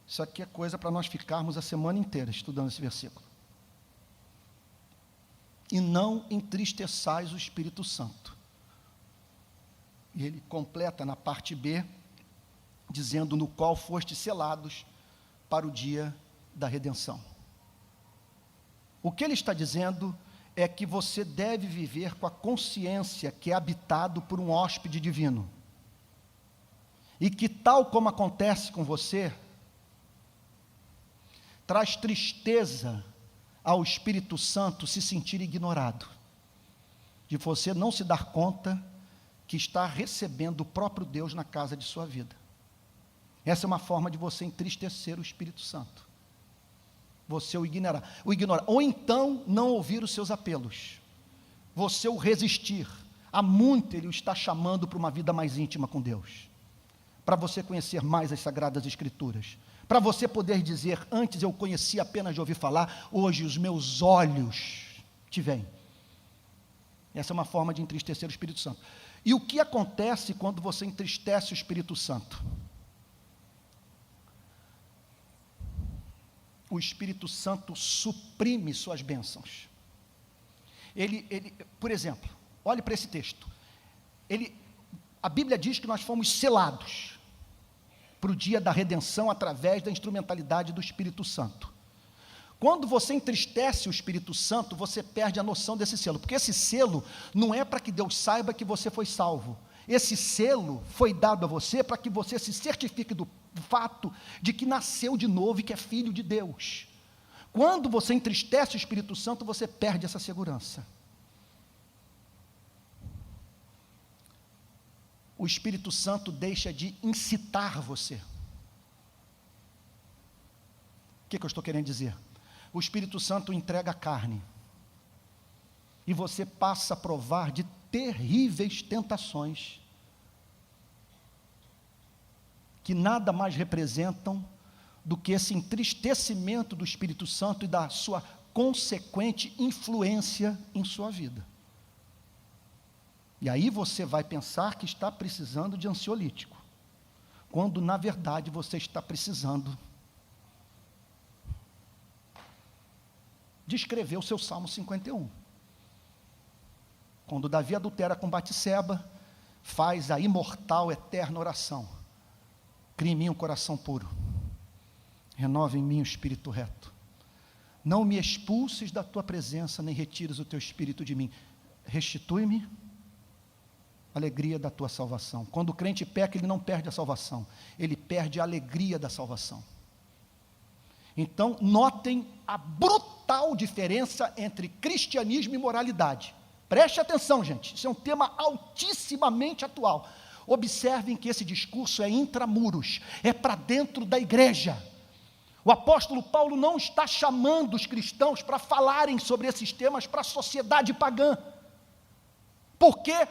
isso aqui é coisa para nós ficarmos a semana inteira estudando esse versículo. E não entristeçais o Espírito Santo. E ele completa na parte B, dizendo: no qual fostes selados para o dia da redenção. O que ele está dizendo é que você deve viver com a consciência que é habitado por um hóspede divino, e que, tal como acontece com você, traz tristeza ao Espírito Santo se sentir ignorado, de você não se dar conta que está recebendo o próprio Deus na casa de sua vida. Essa é uma forma de você entristecer o Espírito Santo, você o ignorar, ou então não ouvir os seus apelos, você o resistir. Há muito ele o está chamando para uma vida mais íntima com Deus, para você conhecer mais as Sagradas Escrituras, para você poder dizer: antes eu conhecia apenas de ouvir falar, hoje os meus olhos te veem. Essa é uma forma de entristecer o Espírito Santo. E o que acontece quando você entristece o Espírito Santo? o Espírito Santo suprime suas bênçãos. Por exemplo, olhe para esse texto. A Bíblia diz que nós fomos selados para o dia da redenção através da instrumentalidade do Espírito Santo. Quando você entristece o Espírito Santo, você perde a noção desse selo, porque esse selo não é para que Deus saiba que você foi salvo. Esse selo foi dado a você para que você se certifique do fato de que nasceu de novo e que é filho de Deus. Quando você entristece o Espírito Santo, você perde essa segurança. O Espírito Santo deixa de incitar você. O que eu estou querendo dizer? O Espírito Santo entrega a carne, e você passa a provar de terríveis tentações, que nada mais representam do que esse entristecimento do Espírito Santo e da sua consequente influência em sua vida. E aí você vai pensar que está precisando de ansiolítico, quando na verdade você está precisando de escrever o seu Salmo 51. Quando Davi adultera com Batseba, faz a imortal, eterna oração: cria em mim um coração puro, renova em mim o espírito reto, não me expulses da tua presença, nem retires o teu espírito de mim, restitui-me a alegria da tua salvação. Quando o crente peca, ele não perde a salvação, ele perde a alegria da salvação. Então, notem a brutal diferença entre cristianismo e moralidade. Preste atenção, gente, isso é um tema altissimamente atual. Observem que esse discurso é intramuros, é para dentro da igreja. O apóstolo Paulo não está chamando os cristãos para falarem sobre esses temas para a sociedade pagã, porque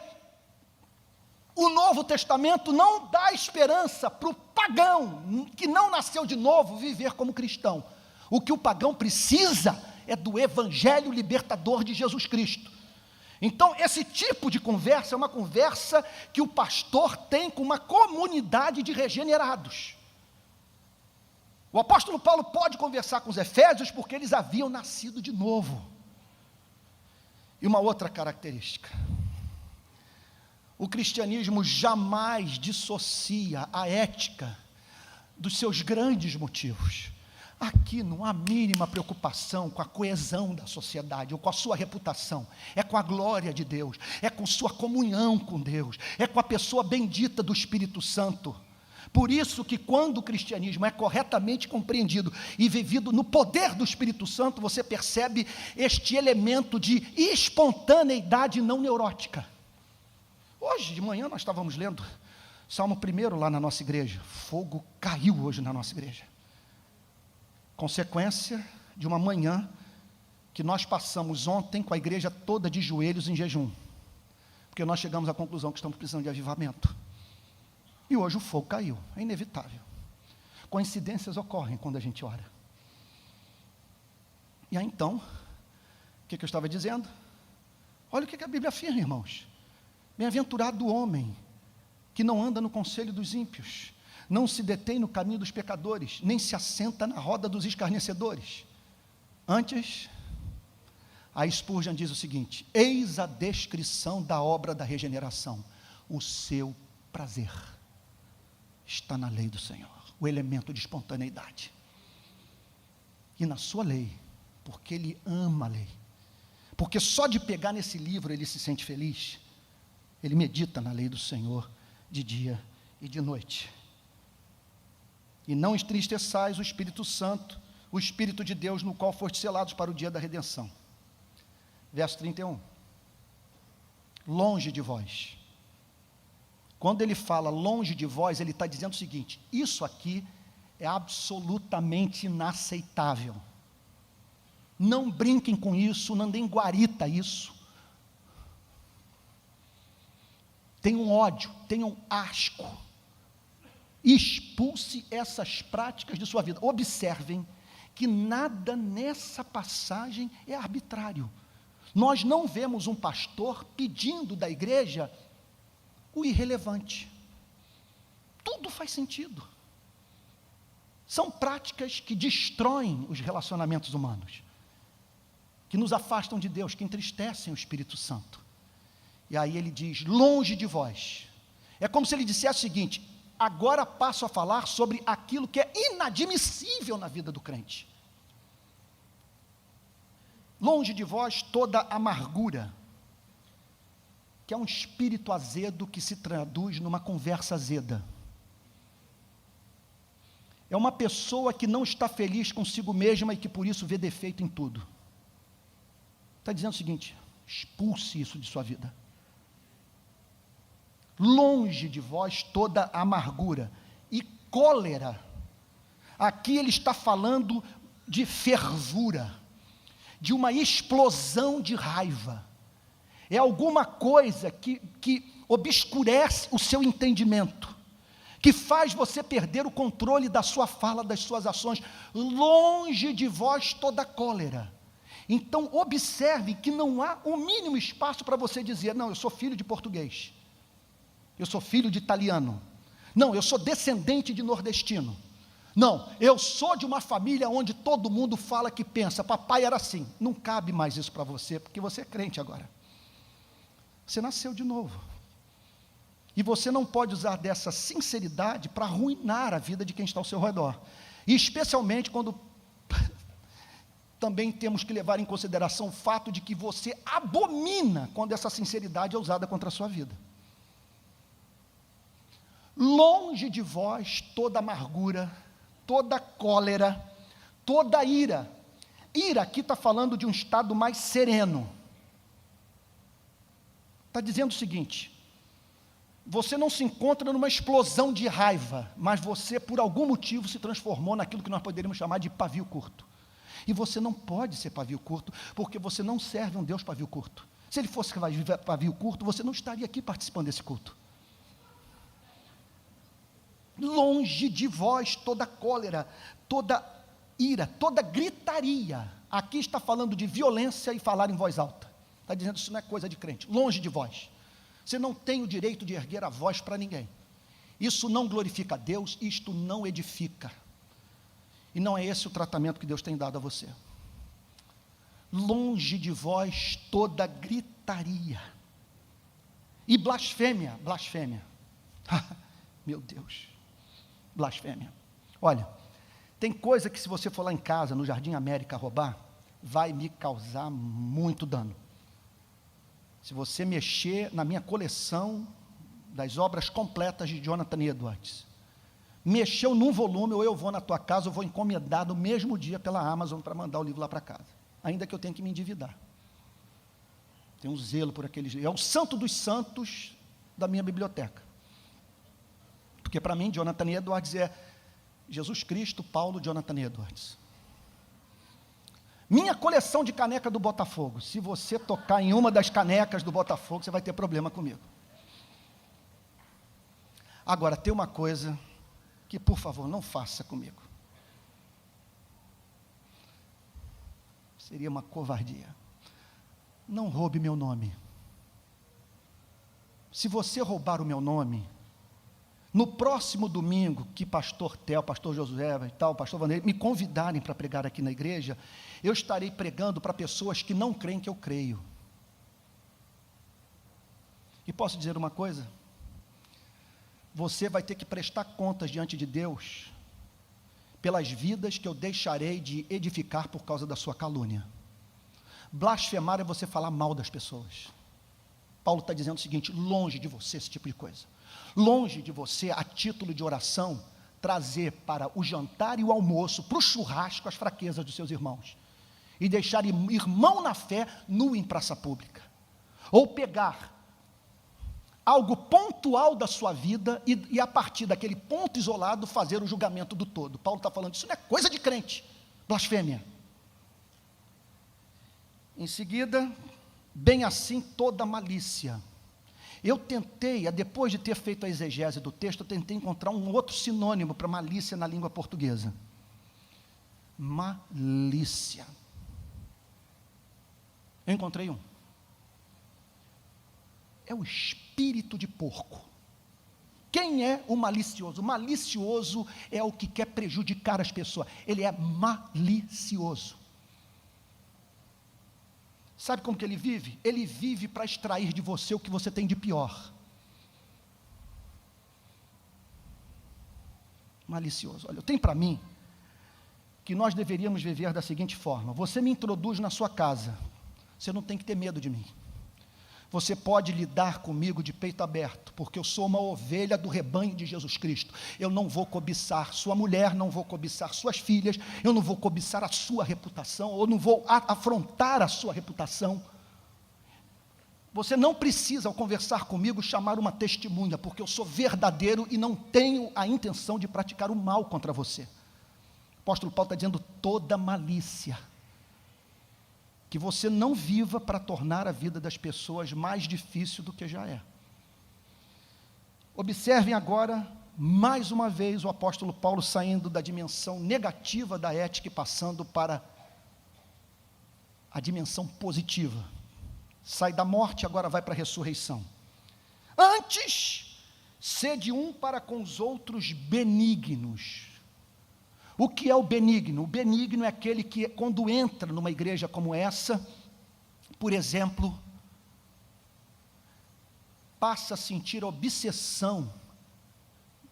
o Novo Testamento não dá esperança para o pagão que não nasceu de novo viver como cristão. O que o pagão precisa é do evangelho libertador de Jesus Cristo. Então, esse tipo de conversa é uma conversa que o pastor tem com uma comunidade de regenerados. O apóstolo Paulo pode conversar com os efésios porque eles haviam nascido de novo. E uma outra característica: o cristianismo jamais dissocia a ética dos seus grandes motivos. Aqui não há mínima preocupação com a coesão da sociedade, ou com a sua reputação, é com a glória de Deus, é com sua comunhão com Deus, é com a pessoa bendita do Espírito Santo. Por isso que quando o cristianismo é corretamente compreendido e vivido no poder do Espírito Santo, você percebe este elemento de espontaneidade não neurótica. Hoje de manhã nós estávamos lendo Salmo 1 lá na nossa igreja. Fogo caiu hoje na nossa igreja. Consequência de uma manhã que nós passamos ontem com a igreja toda de joelhos em jejum, porque nós chegamos à conclusão que estamos precisando de avivamento, e hoje o fogo caiu, é inevitável. Coincidências ocorrem quando a gente ora. E aí então, o que eu estava dizendo? Olha o que a Bíblia afirma, irmãos: bem-aventurado o homem que não anda no conselho dos ímpios, não se detém no caminho dos pecadores, nem se assenta na roda dos escarnecedores. Antes, a Spurgeon diz o seguinte: eis a descrição da obra da regeneração: o seu prazer está na lei do Senhor, o elemento de espontaneidade, e na sua lei, porque ele ama a lei, porque só de pegar nesse livro ele se sente feliz. Ele medita na lei do Senhor de dia e de noite. E não entristeçais o Espírito Santo, o Espírito de Deus, no qual foste selados para o dia da redenção. Verso 31. Longe de vós. Quando ele fala longe de vós, ele está dizendo o seguinte: isso aqui é absolutamente inaceitável. Não brinquem com isso, não deem guarita a isso. Tenham ódio, tenham asco. Expulse essas práticas de sua vida. Observem que nada nessa passagem é arbitrário. Nós não vemos um pastor pedindo da igreja o irrelevante. Tudo faz sentido. São práticas que destroem os relacionamentos humanos, que nos afastam de Deus, que entristecem o Espírito Santo. E aí ele diz, longe de vós. É como se ele dissesse o seguinte, agora passo a falar sobre aquilo que é inadmissível na vida do crente. Longe de vós toda amargura, que é um espírito azedo que se traduz numa conversa azeda. É uma pessoa que não está feliz consigo mesma e que por isso vê defeito em tudo. Está dizendo o seguinte, expulse isso de sua vida. Longe de vós toda amargura e cólera. Aqui ele está falando de fervura, de uma explosão de raiva. É alguma coisa que obscurece o seu entendimento, que faz você perder o controle da sua fala, das suas ações. Longe de vós toda cólera. Então observe que não há o mínimo espaço para você dizer, não, eu sou filho de português, eu sou filho de italiano, não, eu sou descendente de nordestino, não, eu sou de uma família onde todo mundo fala que pensa, papai era assim. Não cabe mais isso para você, porque você é crente agora, você nasceu de novo, e você não pode usar dessa sinceridade para arruinar a vida de quem está ao seu redor, e especialmente quando também temos que levar em consideração o fato de que você abomina quando essa sinceridade é usada contra a sua vida. Longe de vós toda amargura, toda cólera, toda ira. Ira aqui está falando de um estado mais sereno. Está dizendo o seguinte, você não se encontra numa explosão de raiva, mas você por algum motivo se transformou naquilo que nós poderíamos chamar de pavio curto. E você não pode ser pavio curto, porque você não serve um Deus pavio curto. Se ele fosse pavio curto, você não estaria aqui participando desse culto. Longe de vós toda cólera, toda ira, toda gritaria. Aqui está falando de violência e falar em voz alta. Está dizendo que isso não é coisa de crente. Longe de vós. Você não tem o direito de erguer a voz para ninguém. Isso não glorifica a Deus, isto não edifica. E não é esse o tratamento que Deus tem dado a você. Longe de vós toda gritaria. E blasfêmia, blasfêmia. Meu Deus, blasfêmia. Olha, tem coisa que se você for lá em casa, no Jardim América roubar, vai me causar muito dano. Se você mexer na minha coleção das obras completas de Jonathan Edwards, mexeu num volume, ou eu vou na tua casa, ou vou encomendar no mesmo dia pela Amazon para mandar o livro lá para casa, ainda que eu tenha que me endividar. Tenho um zelo por aquele livro, é o santo dos santos da minha biblioteca, porque para mim Jonathan Edwards é Jesus Cristo, Paulo, Jonathan Edwards. Minha coleção de caneca do Botafogo, se você tocar em uma das canecas do Botafogo, você vai ter problema comigo. Agora, tem uma coisa que, por favor, não faça comigo. Seria uma covardia. Não roube meu nome. Se você roubar o meu nome, no próximo domingo, que pastor Theo, pastor Josué e tal, pastor Vanderlei, me convidarem para pregar aqui na igreja, eu estarei pregando para pessoas que não creem que eu creio. E posso dizer uma coisa? Você vai ter que prestar contas diante de Deus pelas vidas que eu deixarei de edificar por causa da sua calúnia. Blasfemar é você falar mal das pessoas. Paulo está dizendo o seguinte, longe de você esse tipo de coisa. Longe de você, a título de oração, trazer para o jantar e o almoço, para o churrasco, as fraquezas dos seus irmãos. E deixar irmão na fé nu em praça pública. Ou pegar algo pontual da sua vida e a partir daquele ponto isolado fazer o julgamento do todo. Paulo está falando, isso não é coisa de crente, blasfêmia. Em seguida, bem assim toda malícia. Eu tentei, depois de ter feito a exegese do texto, eu tentei encontrar um outro sinônimo para malícia na língua portuguesa. Malícia. Eu encontrei um. É o espírito de porco. Quem é o malicioso? O malicioso é o que quer prejudicar as pessoas. Ele é malicioso. Sabe como que ele vive? Ele vive para extrair de você o que você tem de pior. Malicioso. Olha, eu tenho para mim que nós deveríamos viver da seguinte forma: você me introduz na sua casa, você não tem que ter medo de mim. Você pode lidar comigo de peito aberto, porque eu sou uma ovelha do rebanho de Jesus Cristo. Eu não vou cobiçar sua mulher, não vou cobiçar suas filhas, eu não vou cobiçar a sua reputação, ou não vou afrontar a sua reputação. Você não precisa, ao conversar comigo, chamar uma testemunha, porque eu sou verdadeiro e não tenho a intenção de praticar o mal contra você. O apóstolo Paulo está dizendo: toda malícia, que você não viva para tornar a vida das pessoas mais difícil do que já é. Observem agora, mais uma vez, o apóstolo Paulo saindo da dimensão negativa da ética e passando para a dimensão positiva. Sai da morte, agora vai para a ressurreição. Antes, sede um para com os outros benignos. O que é o benigno? O benigno é aquele que, quando entra numa igreja como essa, por exemplo, passa a sentir a obsessão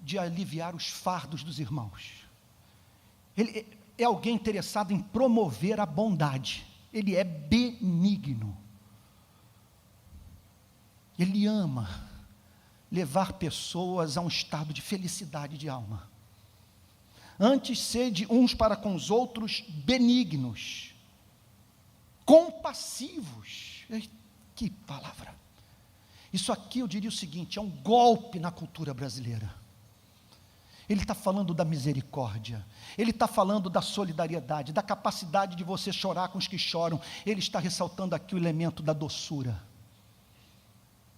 de aliviar os fardos dos irmãos. Ele é alguém interessado em promover a bondade. Ele é benigno. Ele ama levar pessoas a um estado de felicidade de alma. Antes, sede uns para com os outros benignos, compassivos. Que palavra! Isso aqui eu diria o seguinte: é um golpe na cultura brasileira. Ele está falando da misericórdia, ele está falando da solidariedade, da capacidade de você chorar com os que choram. Ele está ressaltando aqui o elemento da doçura.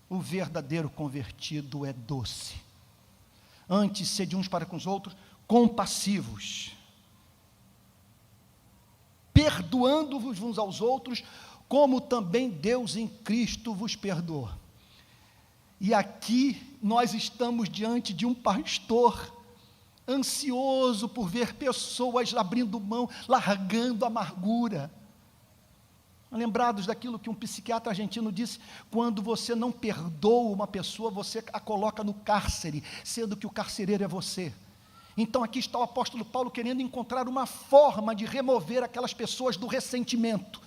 O verdadeiro convertido é doce. Antes, sede uns para com os outros compassivos, perdoando-vos uns aos outros, como também Deus em Cristo vos perdoou. E aqui nós estamos diante de um pastor ansioso por ver pessoas abrindo mão, largando a amargura. Lembrados daquilo que um psiquiatra argentino disse: quando você não perdoa uma pessoa, você a coloca no cárcere, sendo que o carcereiro é você. Então aqui está o apóstolo Paulo querendo encontrar uma forma de remover aquelas pessoas do ressentimento.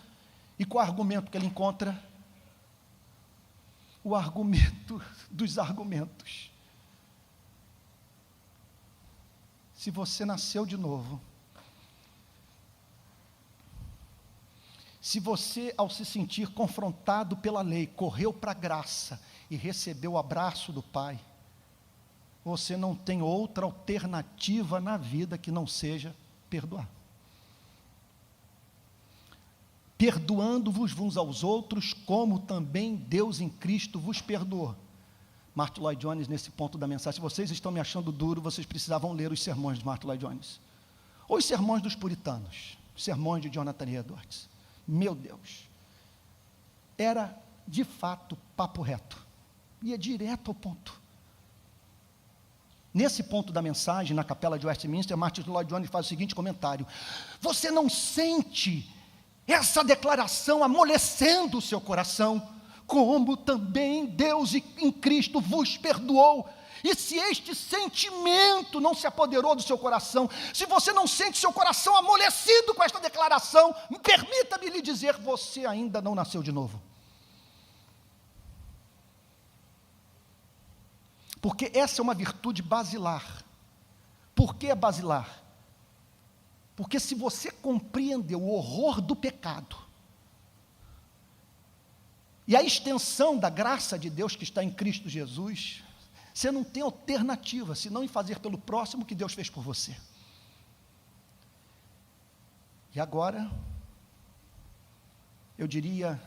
E qual argumento que ele encontra? O argumento dos argumentos. Se você nasceu de novo, se você, ao se sentir confrontado pela lei, correu para a graça e recebeu o abraço do Pai, você não tem outra alternativa na vida que não seja perdoar. Perdoando-vos uns aos outros, como também Deus em Cristo vos perdoou. Martin Lloyd Jones, nesse ponto da mensagem: se vocês estão me achando duro, vocês precisavam ler os sermões de Martin Lloyd Jones, ou os sermões dos puritanos, os sermões de Jonathan Edwards. Meu Deus, era de fato papo reto, ia direto ao ponto. Nesse ponto da mensagem, na capela de Westminster, Martin Lloyd Jones faz o seguinte comentário: você não sente essa declaração amolecendo o seu coração, como também Deus em Cristo vos perdoou? E se este sentimento não se apoderou do seu coração, se você não sente seu coração amolecido com esta declaração, permita-me lhe dizer: você ainda não nasceu de novo. Porque essa é uma virtude basilar. Por que é basilar? Porque se você compreendeu o horror do pecado, e a extensão da graça de Deus que está em Cristo Jesus, você não tem alternativa, senão em fazer pelo próximo o que Deus fez por você. E agora, eu diria,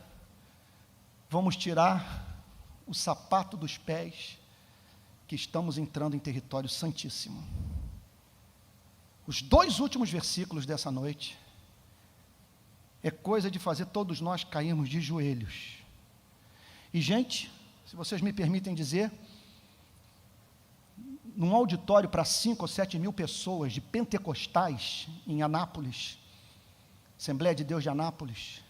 vamos tirar o sapato dos pés, que estamos entrando em território santíssimo. Os 2 últimos versículos dessa noite, é coisa de fazer todos nós cairmos de joelhos. E gente, se vocês me permitem dizer, num auditório para 5 ou 7 mil pessoas de pentecostais em Anápolis, Assembleia de Deus de Anápolis,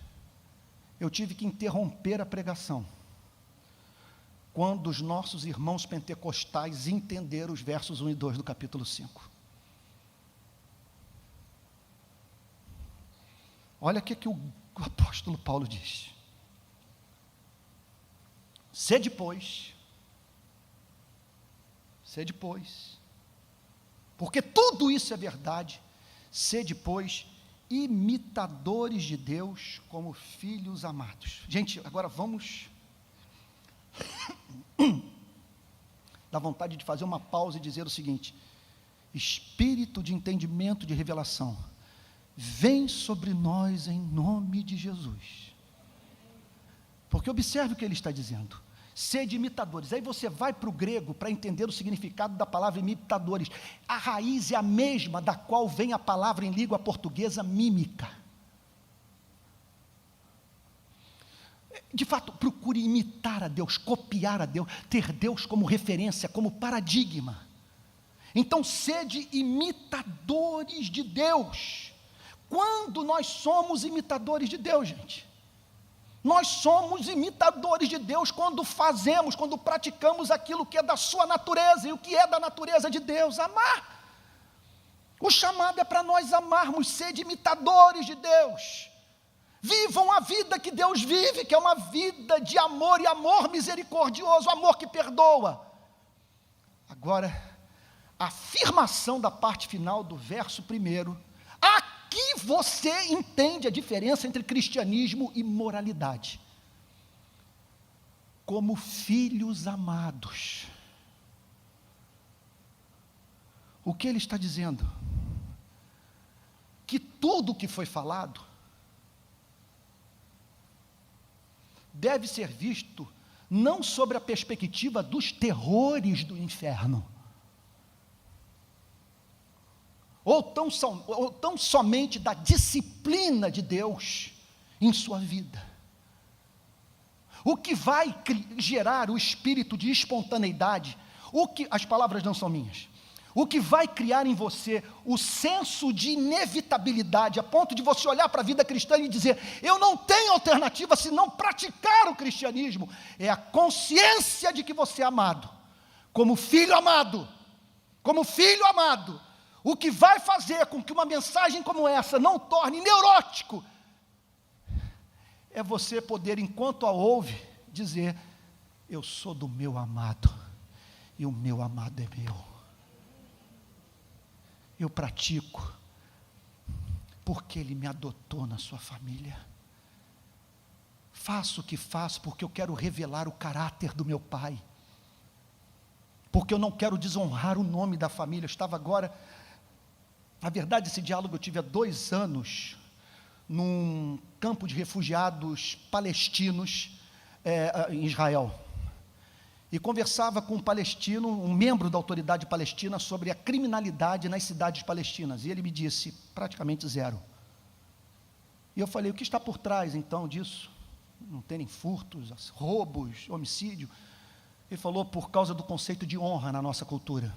eu tive que interromper a pregação, quando os nossos irmãos pentecostais entenderam os versos 1 e 2 do capítulo 5. Olha o que o apóstolo Paulo diz: sede, pois, porque tudo isso é verdade, sede, pois, imitadores de Deus como filhos amados. Gente, agora vamos dá vontade de fazer uma pausa e dizer o seguinte: espírito de entendimento, de revelação, vem sobre nós em nome de Jesus. Porque observe o que ele está dizendo: sede imitadores. Aí você vai para o grego para entender o significado da palavra imitadores. A raiz é a mesma da qual vem a palavra em língua portuguesa mímica. De fato, procure imitar a Deus, copiar a Deus, ter Deus como referência, como paradigma. Então, sede imitadores de Deus. Quando nós somos imitadores de Deus, gente? Nós somos imitadores de Deus quando fazemos, quando praticamos aquilo que é da sua natureza. E o que é da natureza de Deus? Amar. O chamado é para nós amarmos, sede imitadores de Deus. Vivam a vida que Deus vive, que é uma vida de amor, e amor misericordioso, amor que perdoa. Agora, a afirmação da parte final do verso 1, aqui você entende a diferença entre cristianismo e moralidade. Como filhos amados. O que ele está dizendo? Que tudo o que foi falado deve ser visto não sobre a perspectiva dos terrores do inferno, ou tão somente da disciplina de Deus em sua vida. O que vai gerar o espírito de espontaneidade, as palavras não são minhas, o que vai criar em você o senso de inevitabilidade, a ponto de você olhar para a vida cristã e dizer: eu não tenho alternativa senão praticar o cristianismo, é a consciência de que você é amado, como filho amado, o que vai fazer com que uma mensagem como essa não torne neurótico, é você poder, enquanto a ouve, dizer: eu sou do meu amado, e o meu amado é meu. Eu pratico, porque Ele me adotou na sua família. Faço o que faço, porque eu quero revelar o caráter do meu Pai. Porque eu não quero desonrar o nome da família. Eu estava agora, na verdade esse diálogo eu tive há 2 anos, num campo de refugiados palestinos, em Israel. E conversava com um palestino, um membro da autoridade palestina, sobre a criminalidade nas cidades palestinas. E ele me disse: praticamente zero. E eu falei: o que está por trás então disso? Não terem furtos, roubos, homicídio? Ele falou: por causa do conceito de honra na nossa cultura.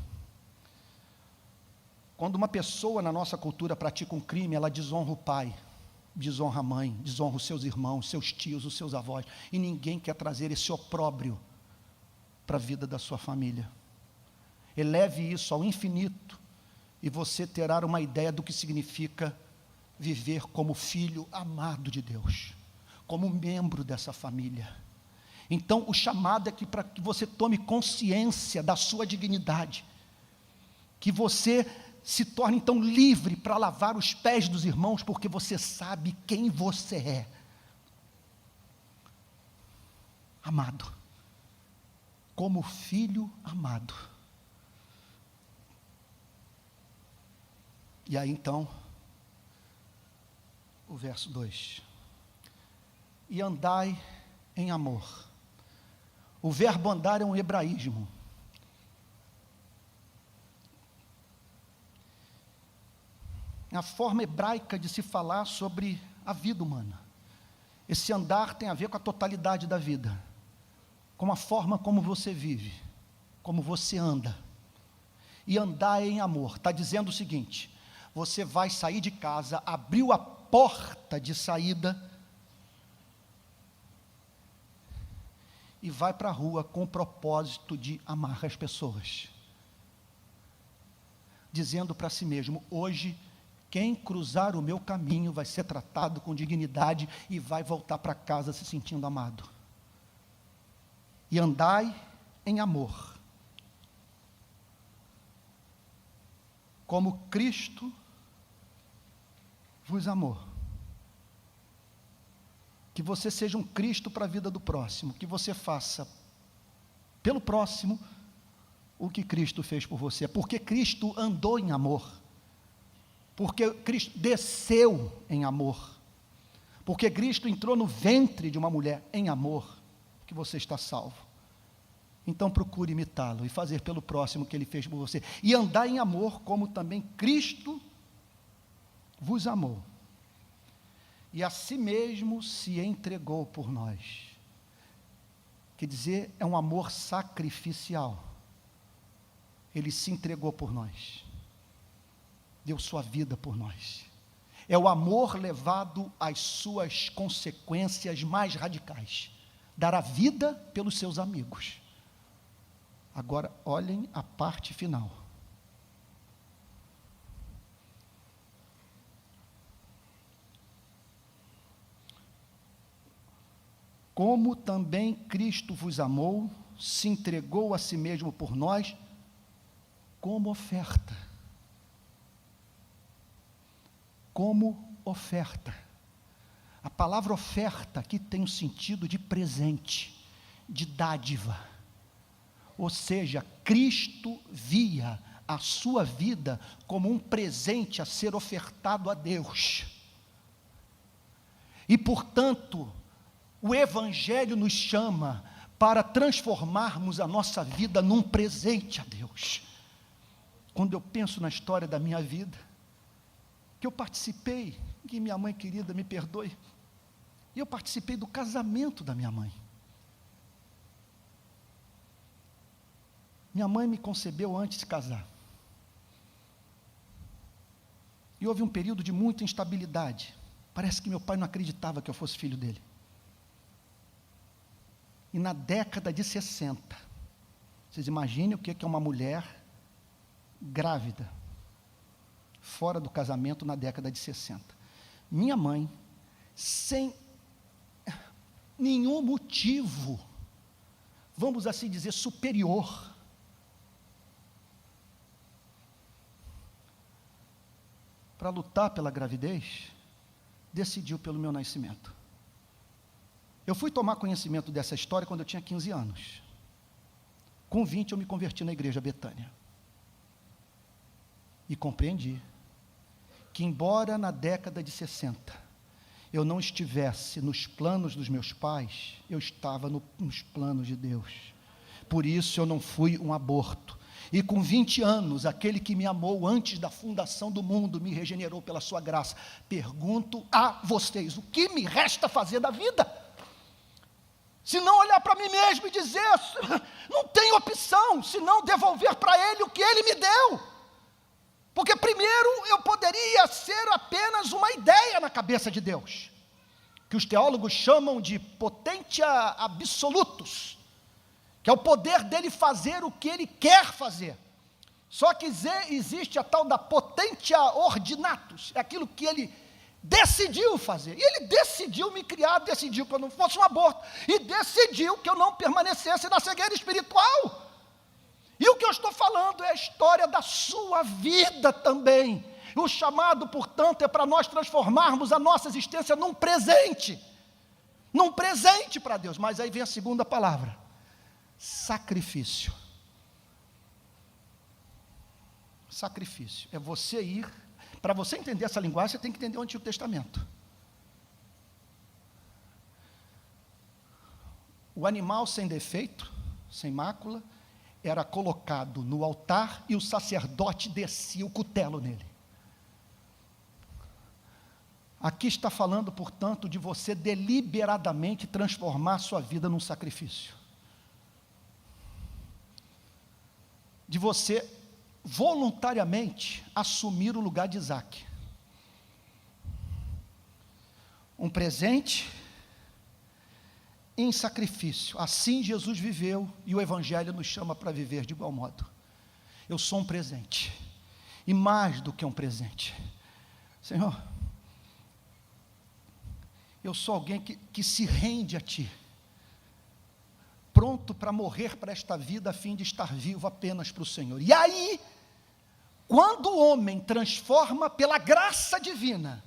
Quando uma pessoa na nossa cultura pratica um crime, ela desonra o pai, desonra a mãe, desonra os seus irmãos, seus tios, os seus avós. E ninguém quer trazer esse opróbrio para a vida da sua família. Eleve isso ao infinito e você terá uma ideia do que significa viver como filho amado de Deus, como membro dessa família. Então o chamado é para que você tome consciência da sua dignidade, que você se torne então livre para lavar os pés dos irmãos, porque você sabe quem você é. Amado, como filho amado. E aí então, o verso 2: e andai em amor. O verbo andar é um hebraísmo. É a forma hebraica de se falar sobre a vida humana. Esse andar tem a ver com a totalidade da vida, com a forma como você vive, como você anda. e andai em amor. Está dizendo o seguinte: você vai sair de casa, abriu a porta de saída e vai para a rua com o propósito de amar as pessoas, dizendo para si mesmo: hoje, quem cruzar o meu caminho vai ser tratado com dignidade e vai voltar para casa se sentindo amado. E andai em amor, como Cristo vos amou. Que você seja um Cristo para a vida do próximo, que você faça pelo próximo o que Cristo fez por você, porque Cristo andou em amor, porque Cristo desceu em amor, porque Cristo entrou no ventre de uma mulher em amor, que você está salvo. Então procure imitá-lo e fazer pelo próximo o que ele fez por você, e andar em amor como também Cristo vos amou, e a si mesmo se entregou por nós. Quer dizer, é um amor sacrificial. Ele se entregou por nós, deu sua vida por nós. É o amor levado às suas consequências mais radicais, dar a vida pelos seus amigos. Agora, olhem a parte final. Como também Cristo vos amou, se entregou a si mesmo por nós, como oferta. Como oferta. A palavra oferta aqui tem o sentido de presente, de dádiva. Ou seja, Cristo via a sua vida como um presente a ser ofertado a Deus. E, portanto, o Evangelho nos chama para transformarmos a nossa vida num presente a Deus. Quando eu penso na história da minha vida, que eu participei, que minha mãe querida me perdoe, e eu participei do casamento da minha mãe. Minha mãe me concebeu antes de casar. E houve um período de muita instabilidade. Parece que meu pai não acreditava que eu fosse filho dele. E na década de 60, vocês imaginem o que é uma mulher grávida, fora do casamento na década de 60. Minha mãe, sem nenhum motivo, vamos assim dizer, superior, para lutar pela gravidez, decidiu pelo meu nascimento. Eu fui tomar conhecimento dessa história quando eu tinha 15 anos. Com 20 eu me converti na igreja Betânia. E compreendi que, embora na década de 60 eu não estivesse nos planos dos meus pais, eu estava nos planos de Deus. Por isso eu não fui um aborto. E com 20 anos, aquele que me amou antes da fundação do mundo, me regenerou pela sua graça. Pergunto a vocês, o que me resta fazer da vida? Se não olhar para mim mesmo e dizer, não tem opção, se não devolver para Ele o que Ele me deu. Porque primeiro eu poderia ser apenas uma ideia na cabeça de Deus, que os teólogos chamam de potentia absolutus, que é o poder dele fazer o que ele quer fazer. Só que existe a tal da potentia ordinatus, é aquilo que ele decidiu fazer. E ele decidiu me criar, decidiu que eu não fosse um aborto, e decidiu que eu não permanecesse na cegueira espiritual. E o que eu estou falando é a história da sua vida também. O chamado, portanto, é para nós transformarmos a nossa existência num presente para Deus. Mas aí vem a segunda palavra: sacrifício. Sacrifício é você ir. Para você entender essa linguagem, você tem que entender o Antigo Testamento. O animal sem defeito, sem mácula, era colocado no altar e o sacerdote descia o cutelo nele. Aqui está falando, portanto, de você deliberadamente transformar sua vida num sacrifício. De você voluntariamente assumir o lugar de Isaac. Um presente em sacrifício. Assim Jesus viveu e o Evangelho nos chama para viver de igual modo. Eu sou um presente, e mais do que um presente. Senhor, eu sou alguém que se rende a Ti, pronto para morrer para esta vida, a fim de estar vivo apenas para o Senhor. E aí, quando o homem transforma pela graça divina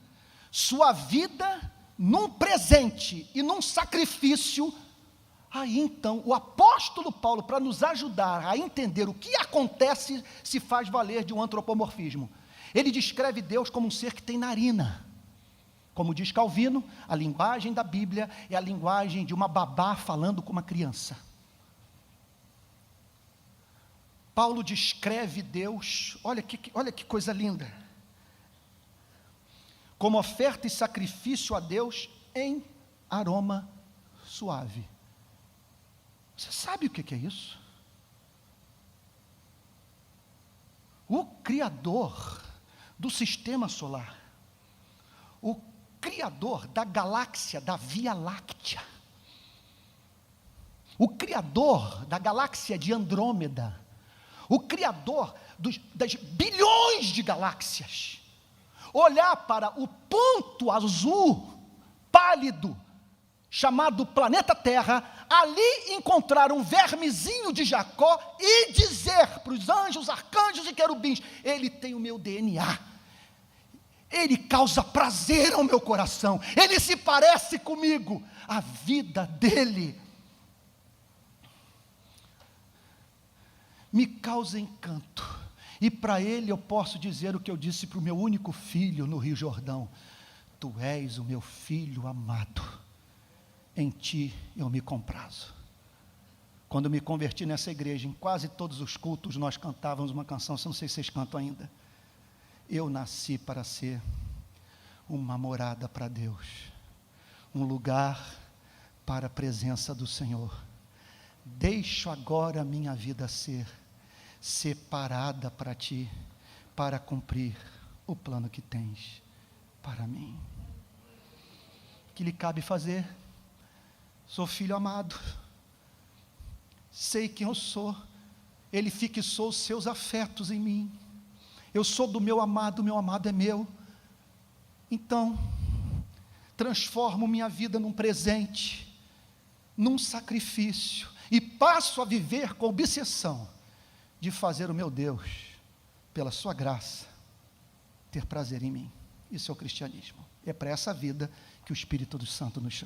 sua vida num presente e num sacrifício, aí então o apóstolo Paulo, para nos ajudar a entender o que acontece, se faz valer de um antropomorfismo. Ele descreve Deus como um ser que tem narina. Como diz Calvino, a linguagem da Bíblia é a linguagem de uma babá falando com uma criança. Paulo descreve Deus, olha que coisa linda, como oferta e sacrifício a Deus em aroma suave. Você sabe o que é isso? O Criador do sistema solar, o Criador da galáxia, da Via Láctea, o Criador da galáxia de Andrômeda, o Criador das bilhões de galáxias, olhar para o ponto azul, pálido, chamado planeta Terra, ali encontrar um vermezinho de Jacó e dizer para os anjos, arcanjos e querubins: ele tem o meu DNA, ele causa prazer ao meu coração, ele se parece comigo. A vida dele me causa encanto, e para ele eu posso dizer o que eu disse para o meu único filho no Rio Jordão: tu és o meu filho amado, em ti eu me comprazo. Quando eu me converti nessa igreja, em quase todos os cultos nós cantávamos uma canção, não sei se vocês cantam ainda: eu nasci para ser uma morada para Deus, um lugar para a presença do Senhor. Deixo agora a minha vida ser separada para Ti, para cumprir o plano que tens para mim. O que lhe cabe fazer? Sou filho amado, sei quem eu sou, Ele fixou os seus afetos em mim, eu sou do meu amado é meu. Então, transformo minha vida num presente, num sacrifício, e passo a viver com obsessão de fazer o meu Deus, pela sua graça, ter prazer em mim. Isso é o cristianismo. É para essa vida que o Espírito do Santo nos chama.